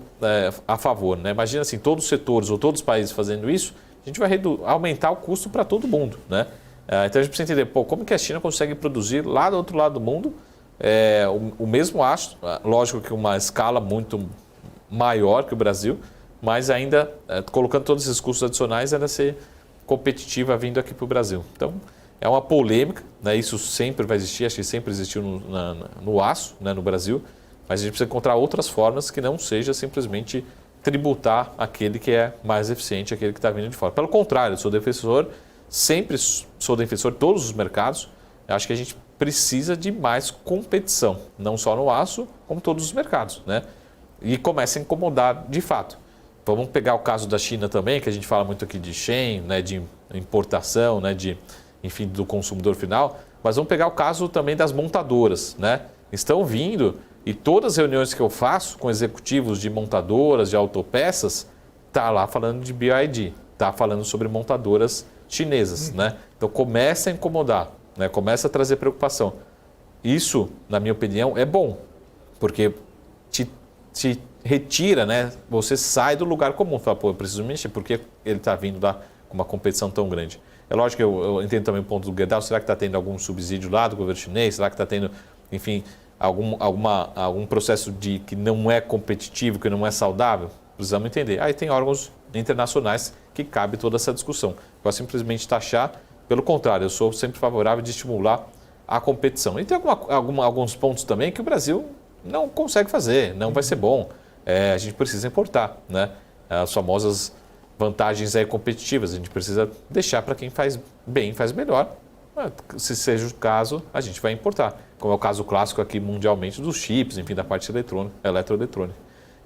a favor, né? Imagina assim, todos os setores ou todos os países fazendo isso, a gente vai aumentar o custo para todo mundo, né? Então a gente precisa entender, como que a China consegue produzir lá do outro lado do mundo o mesmo aço, lógico que uma escala muito maior que o Brasil, mas ainda colocando todos esses custos adicionais, ela ser competitiva vindo aqui para o Brasil. Então, é uma polêmica, né? Isso sempre vai existir, acho que sempre existiu no aço, né, no Brasil, mas a gente precisa encontrar outras formas que não seja simplesmente tributar aquele que é mais eficiente, aquele que está vindo de fora. Pelo contrário, eu sou defensor, sempre sou defensor de todos os mercados. Eu acho que a gente precisa de mais competição, não só no aço, como todos os mercados, né? E começa a incomodar de fato. Vamos pegar o caso da China também, que a gente fala muito aqui de Shen, né, de importação, né, enfim, do consumidor final, mas vamos pegar o caso também das montadoras, né? Estão vindo e todas as reuniões que eu faço com executivos de montadoras, de autopeças, tá lá falando de BYD, tá falando sobre montadoras chinesas, né? Então começa a incomodar, né? Começa a trazer preocupação. Isso, na minha opinião, é bom, porque te retira, né? Você sai do lugar comum, fala, pô, eu preciso mexer, porque ele está vindo lá com uma competição tão grande. É lógico que eu entendo também o ponto do Gerdau, será que está tendo algum subsídio lá do governo chinês? Será que está tendo, enfim, algum processo que não é competitivo, que não é saudável? Precisamos entender. Aí tem órgãos internacionais que cabe toda essa discussão. Para simplesmente taxar, pelo contrário, eu sou sempre favorável de estimular a competição. E tem alguns pontos também que o Brasil não consegue fazer, não vai ser bom. A gente precisa importar, né? As famosas vantagens competitivas. A gente precisa deixar para quem faz bem, faz melhor. Se seja o caso, a gente vai importar. Como é o caso clássico aqui mundialmente dos chips, enfim, da parte eletroeletrônica.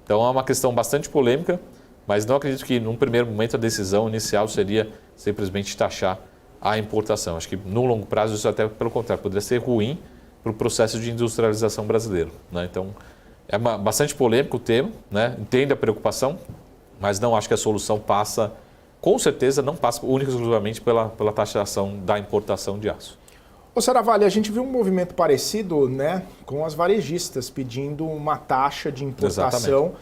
Então é uma questão bastante polêmica, mas não acredito que num primeiro momento a decisão inicial seria simplesmente taxar a importação. Acho que no longo prazo isso até pelo contrário, poderia ser ruim para o processo de industrialização brasileiro, né? Então é bastante polêmico o tema, né? Entendo a preocupação, mas não acho que a solução passa, com certeza não passa única e exclusivamente pela taxação da importação de aço. Ô Saravalli, a gente viu um movimento parecido, né, com as varejistas pedindo uma taxa de importação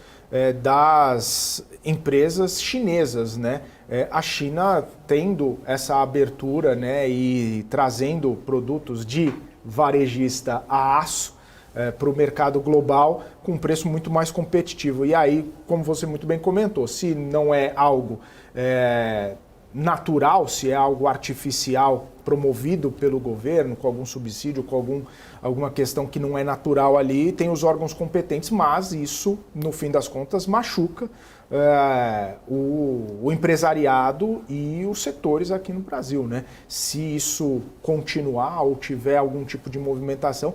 das empresas chinesas, né? A China tendo essa abertura, né, e trazendo produtos de varejista a aço para o mercado global com um preço muito mais competitivo. E aí, como você muito bem comentou, se não é algo natural, se é algo artificial promovido pelo governo, com algum subsídio, com alguma questão que não é natural ali, tem os órgãos competentes, mas isso, no fim das contas, machuca o empresariado e os setores aqui no Brasil, né? Se isso continuar ou tiver algum tipo de movimentação,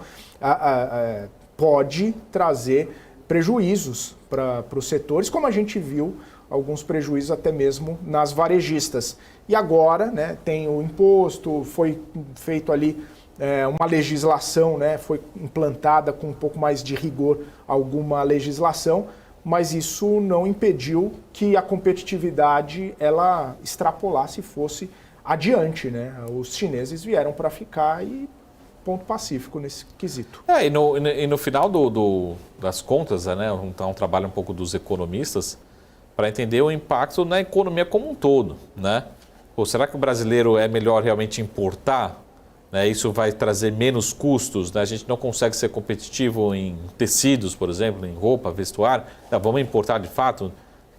pode trazer prejuízos para os setores, como a gente viu alguns prejuízos até mesmo nas varejistas. E agora, né, tem o imposto, foi feito ali uma legislação, né, foi implantada com um pouco mais de rigor alguma legislação, mas isso não impediu que a competitividade ela extrapolasse e fosse adiante, né? Os chineses vieram para ficar e ponto pacífico nesse quesito. E no final das contas, né, um trabalho um pouco dos economistas para entender o impacto na economia como um todo, né? Ou será que o brasileiro é melhor realmente importar? Né? Isso vai trazer menos custos, né? A gente não consegue ser competitivo em tecidos, por exemplo, em roupa, vestuário. Vamos importar de fato?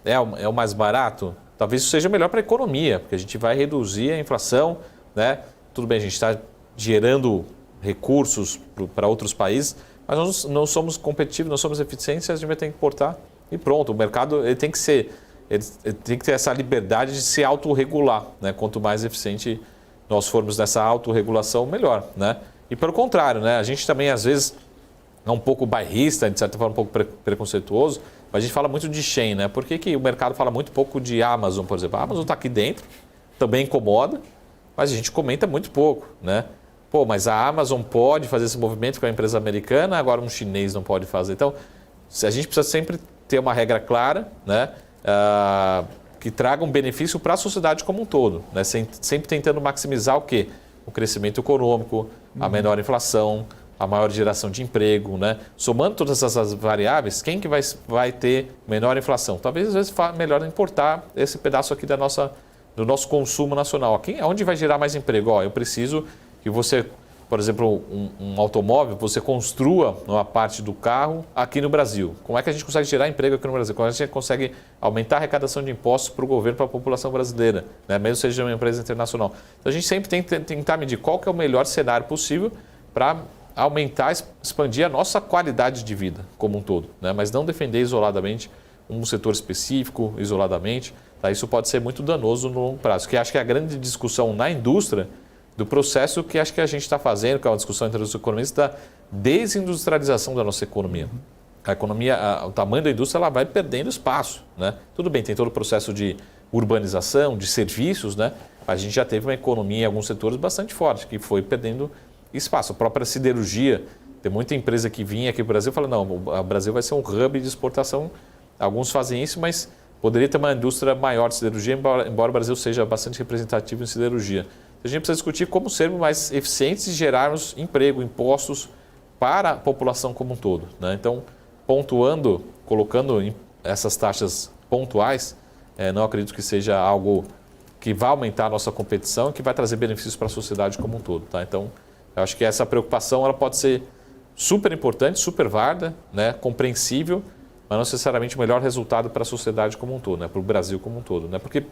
É o mais barato? Talvez isso seja melhor para a economia, porque a gente vai reduzir a inflação, né? Tudo bem, a gente está gerando recursos para outros países, mas nós não somos competitivos, não somos eficientes, a gente vai ter que importar e pronto. O mercado ele tem que ter essa liberdade de se autorregular, né? Quanto mais eficiente nós formos nessa autorregulação, melhor, né? E pelo contrário, né? A gente também às vezes é um pouco bairrista, de certa forma um pouco preconceituoso, mas a gente fala muito de Shein, né? Por que o mercado fala muito pouco de Amazon, por exemplo? A Amazon está aqui dentro, também incomoda, mas a gente comenta muito pouco, né? Pô, mas a Amazon pode fazer esse movimento com a empresa americana, agora um chinês não pode fazer. Então, a gente precisa sempre ter uma regra clara, né? Que traga um benefício para a sociedade como um todo, né? Sempre tentando maximizar o quê? O crescimento econômico, a menor inflação, a maior geração de emprego, né? Somando todas essas variáveis, quem que vai ter menor inflação? Talvez às vezes melhor importar esse pedaço aqui do nosso consumo nacional. Onde vai gerar mais emprego? Eu preciso que você por exemplo, um automóvel, você construa uma parte do carro aqui no Brasil. Como é que a gente consegue gerar emprego aqui no Brasil? Como é que a gente consegue aumentar a arrecadação de impostos para o governo, para a população brasileira, né? Mesmo seja uma empresa internacional. Então a gente sempre tem que tentar medir qual que é o melhor cenário possível para aumentar, expandir a nossa qualidade de vida como um todo, né? Mas não defender isoladamente um setor específico, isoladamente. Tá? Isso pode ser muito danoso no longo prazo. Que acho que é a grande discussão na indústria do processo que acho que a gente está fazendo, que é uma discussão entre os economistas, da desindustrialização da nossa economia. A economia, o tamanho da indústria, ela vai perdendo espaço, né? Tudo bem, tem todo o processo de urbanização, de serviços, né? Mas a gente já teve uma economia em alguns setores bastante forte, que foi perdendo espaço. A própria siderurgia, tem muita empresa que vinha aqui para o Brasil e fala, não, o Brasil vai ser um hub de exportação. Alguns fazem isso, mas poderia ter uma indústria maior de siderurgia, embora o Brasil seja bastante representativo em siderurgia. A gente precisa discutir como sermos mais eficientes e gerarmos emprego, impostos para a população como um todo, né? Então, pontuando, colocando essas taxas pontuais, não acredito que seja algo que vai aumentar a nossa competição e que vai trazer benefícios para a sociedade como um todo, tá? Então, eu acho que essa preocupação ela pode ser super importante, super válida, né? Compreensível, mas não necessariamente o melhor resultado para a sociedade como um todo, né? Para o Brasil como um todo, né? Porque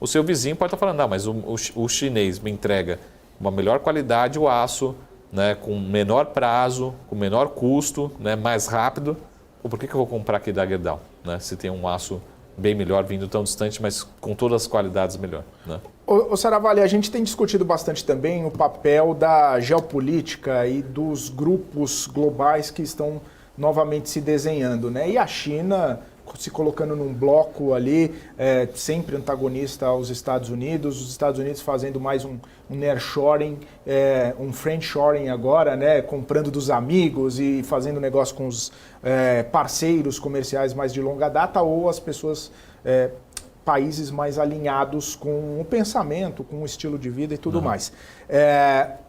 o seu vizinho pode estar falando, não, mas o chinês me entrega uma melhor qualidade, o aço, né, com menor prazo, com menor custo, né, mais rápido. Por que eu vou comprar aqui da Gerdau, né, se tem um aço bem melhor, vindo tão distante, mas com todas as qualidades melhor, né? Ô Saravalli, a gente tem discutido bastante também o papel da geopolítica e dos grupos globais que estão novamente se desenhando, né? E a China se colocando num bloco ali, sempre antagonista aos Estados Unidos, os Estados Unidos fazendo mais um nearshoring, um friendshoring agora, né, comprando dos amigos e fazendo negócio com os parceiros comerciais mais de longa data, ou as pessoas, países mais alinhados com o pensamento, com o estilo de vida e tudo mais.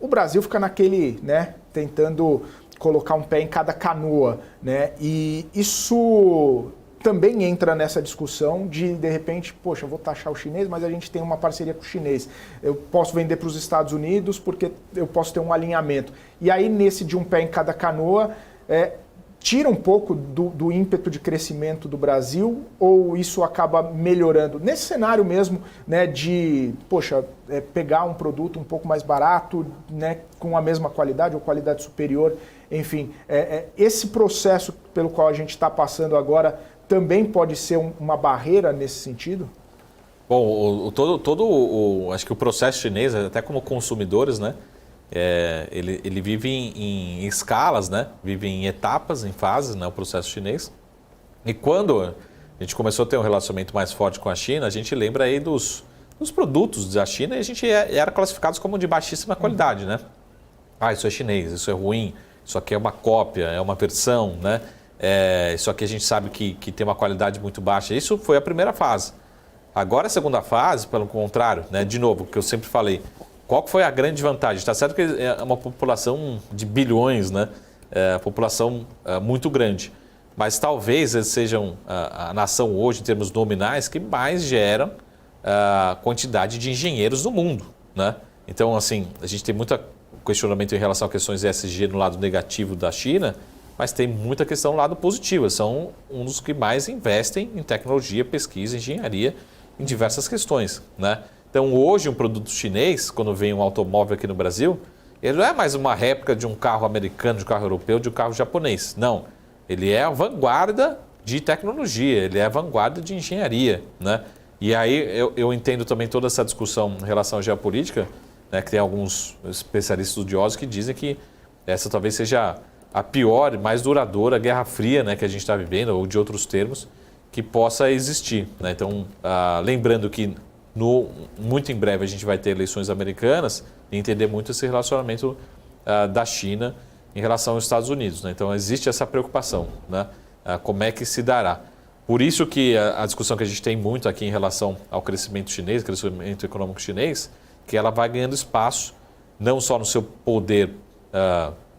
O Brasil fica naquele, né, tentando colocar um pé em cada canoa, né, e isso também entra nessa discussão de repente, poxa, eu vou taxar o chinês, mas a gente tem uma parceria com o chinês. Eu posso vender para os Estados Unidos porque eu posso ter um alinhamento. E aí, nesse de um pé em cada canoa, tira um pouco do ímpeto de crescimento do Brasil, ou isso acaba melhorando? Nesse cenário mesmo, né, de, poxa, pegar um produto um pouco mais barato, né, com a mesma qualidade ou qualidade superior, enfim, esse processo pelo qual a gente está passando agora também pode ser uma barreira nesse sentido? Bom, acho que o processo chinês, até como consumidores, né, ele vive em escalas, né, vive em etapas, em fases, né, o processo chinês. E quando a gente começou a ter um relacionamento mais forte com a China, a gente lembra aí dos produtos da China e a gente era classificados como de baixíssima qualidade, né? Ah, isso é chinês, isso é ruim, isso aqui é uma cópia, é uma versão, né? Isso aqui a gente sabe que tem uma qualidade muito baixa. Isso foi a primeira fase. Agora a segunda fase, pelo contrário, né, de novo, que eu sempre falei, qual que foi a grande vantagem? Está certo que é uma população de bilhões, né? População muito grande, mas talvez eles sejam a nação hoje, em termos nominais, que mais geram quantidade de engenheiros no mundo, né? Então, assim, a gente tem muito questionamento em relação a questões ESG no lado negativo da China, mas tem muita questão no lado positivo. São um dos que mais investem em tecnologia, pesquisa, engenharia, em diversas questões, né? Então, hoje, um produto chinês, quando vem um automóvel aqui no Brasil, ele não é mais uma réplica de um carro americano, de um carro europeu, de um carro japonês. Não. Ele é a vanguarda de tecnologia, ele é a vanguarda de engenharia, né? E aí eu entendo também toda essa discussão em relação à geopolítica, né, que tem alguns especialistas estudiosos que dizem que essa talvez seja a pior e mais duradoura Guerra Fria, né, que a gente está vivendo, ou de outros termos, que possa existir, né? Então, lembrando que muito em breve a gente vai ter eleições americanas e entender muito esse relacionamento da China em relação aos Estados Unidos, né? Então, existe essa preocupação, né? Como é que se dará. Por isso que a discussão que a gente tem muito aqui em relação ao crescimento chinês, crescimento econômico chinês, que ela vai ganhando espaço, não só no seu poder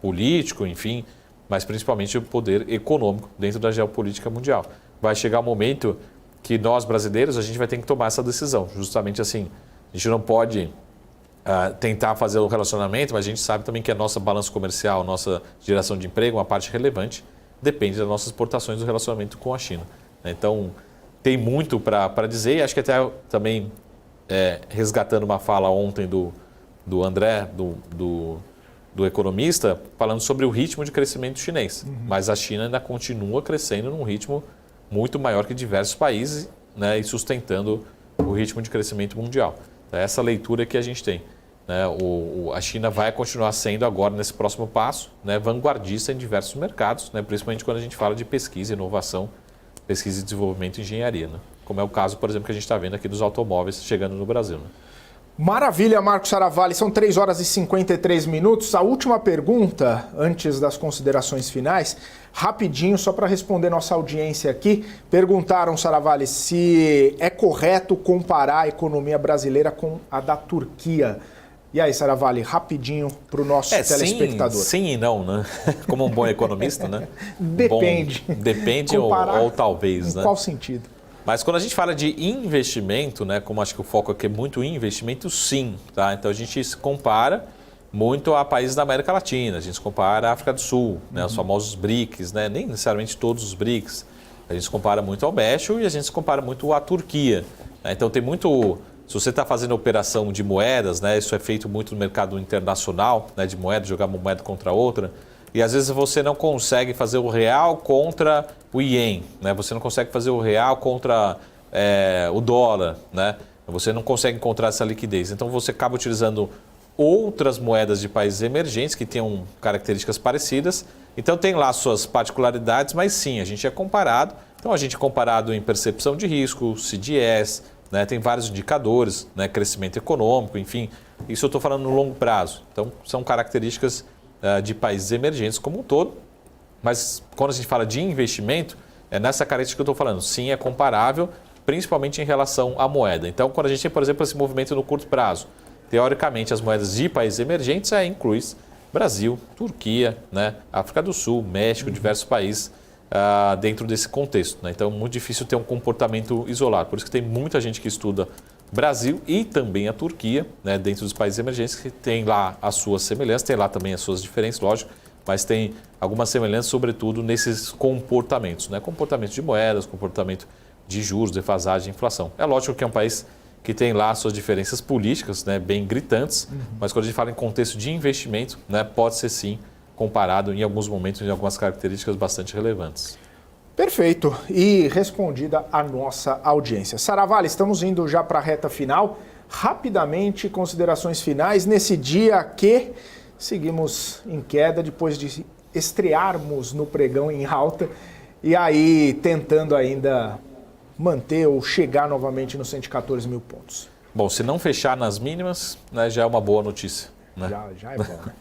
político, enfim, mas principalmente o poder econômico dentro da geopolítica mundial. Vai chegar um momento que nós, brasileiros, a gente vai ter que tomar essa decisão. Justamente assim, a gente não pode tentar fazer o relacionamento, mas a gente sabe também que a nossa balança comercial, nossa geração de emprego, uma parte relevante, depende das nossas exportações do relacionamento com a China. Então, tem muito para dizer, e acho que até também resgatando uma fala ontem do André, do economista, falando sobre o ritmo de crescimento chinês. Mas a China ainda continua crescendo num ritmo muito maior que diversos países, né, e sustentando o ritmo de crescimento mundial. Então, essa leitura que a gente tem. Né, a China vai continuar sendo agora, nesse próximo passo, né, vanguardista em diversos mercados, né, principalmente quando a gente fala de pesquisa, inovação, pesquisa e desenvolvimento e engenharia. Né, como é o caso, por exemplo, que a gente está vendo aqui dos automóveis chegando no Brasil. Né. Maravilha, Marcos Saravalli. São 3 horas e 53 minutos. A última pergunta, antes das considerações finais, rapidinho, só para responder nossa audiência aqui. Perguntaram, Saravalli, se é correto comparar a economia brasileira com a da Turquia. E aí, Saravalli, rapidinho para o nosso telespectador. Sim e não, né? Como um bom economista, né? Depende. Depende ou talvez, em né? qual sentido? Mas quando a gente fala de investimento, né, como acho que o foco aqui é muito em investimento, sim. Tá? Então a gente se compara muito a países da América Latina, a gente se compara à África do Sul, né, os famosos BRICS, né, nem necessariamente todos os BRICS. A gente se compara muito ao México e a gente se compara muito à Turquia. Né? Então tem muito... Se você está fazendo operação de moedas, né, isso é feito muito no mercado internacional, né, de moeda, jogar uma moeda contra outra, e às vezes você não consegue fazer o real contra o iene, né? Você não consegue fazer o real contra o dólar, né? Você não consegue encontrar essa liquidez. Então você acaba utilizando outras moedas de países emergentes que tenham características parecidas. Então tem lá suas particularidades, mas sim, a gente é comparado. Então a gente é comparado em percepção de risco, CDS, né? Tem vários indicadores, né? Crescimento econômico, enfim. Isso eu estou falando no longo prazo. Então são características de países emergentes como um todo, mas quando a gente fala de investimento, é nessa característica que eu estou falando. Sim, é comparável, principalmente em relação à moeda. Então, quando a gente tem, por exemplo, esse movimento no curto prazo, teoricamente, as moedas de países emergentes inclui Brasil, Turquia, né, África do Sul, México, diversos países dentro desse contexto. Né? Então, é muito difícil ter um comportamento isolado. Por isso que tem muita gente que estuda Brasil e também a Turquia, né, dentro dos países emergentes, que tem lá as suas semelhanças, tem lá também as suas diferenças, lógico, mas tem algumas semelhanças, sobretudo nesses comportamentos, né, comportamento de moedas, comportamento de juros, defasagem, inflação. É lógico que é um país que tem lá suas diferenças políticas, né, bem gritantes, mas quando a gente fala em contexto de investimento, né, pode ser sim comparado em alguns momentos em algumas características bastante relevantes. Perfeito. E respondida a nossa audiência. Saravalli, estamos indo já para a reta final. Rapidamente, considerações finais nesse dia que seguimos em queda depois de estrearmos no pregão em alta e aí tentando ainda manter ou chegar novamente nos 114 mil pontos. Bom, se não fechar nas mínimas, né, já é uma boa notícia. Né? Já é bom. Né?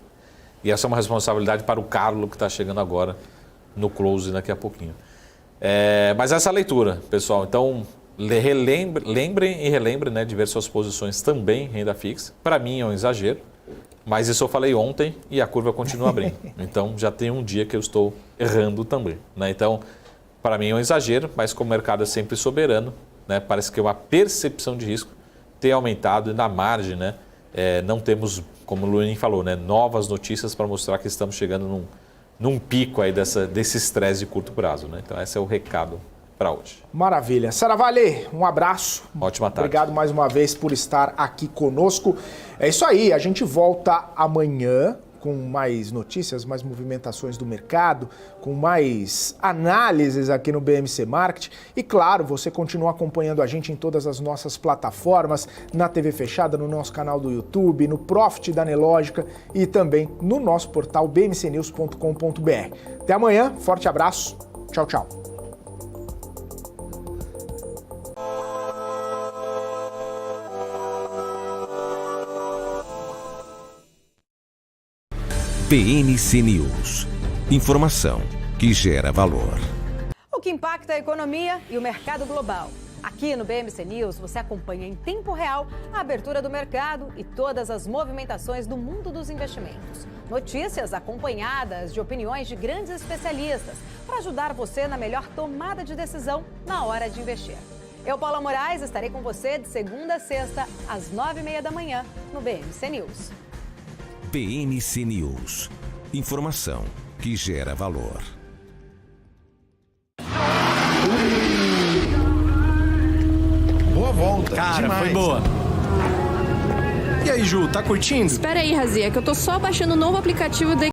E essa é uma responsabilidade para o Carlos que está chegando agora no close daqui a pouquinho. Mas essa leitura, pessoal, então lembrem e relembrem, né, de ver suas posições também em renda fixa. Para mim é um exagero, mas isso eu falei ontem e a curva continua abrindo. Então já tem um dia que eu estou errando também. Né? Então, para mim é um exagero, mas como o mercado é sempre soberano, né, parece que uma percepção de risco tem aumentado e na margem, né, não temos, como o Luiz falou, né, novas notícias para mostrar que estamos chegando num pico aí desse estresse de curto prazo. Né? Então esse é o recado para hoje. Maravilha. Saravalli, um abraço. Ótima tarde. Obrigado mais uma vez por estar aqui conosco. É isso aí, a gente volta amanhã com mais notícias, mais movimentações do mercado, com mais análises aqui no BMC Market. E claro, você continua acompanhando a gente em todas as nossas plataformas, na TV fechada, no nosso canal do YouTube, no Profit da Nelogica e também no nosso portal bmcnews.com.br. Até amanhã, forte abraço, tchau, tchau. BMC News. Informação que gera valor. O que impacta a economia e o mercado global. Aqui no BMC News você acompanha em tempo real a abertura do mercado e todas as movimentações do mundo dos investimentos. Notícias acompanhadas de opiniões de grandes especialistas para ajudar você na melhor tomada de decisão na hora de investir. Eu, Paula Moraes, estarei com você de segunda a sexta, às 9h30 da manhã, no BMC News. BMC News. Informação que gera valor. Boa volta. Cara, demais. foi boa. E aí, Ju, tá curtindo? Espera aí, Razia, que eu tô só baixando o novo aplicativo da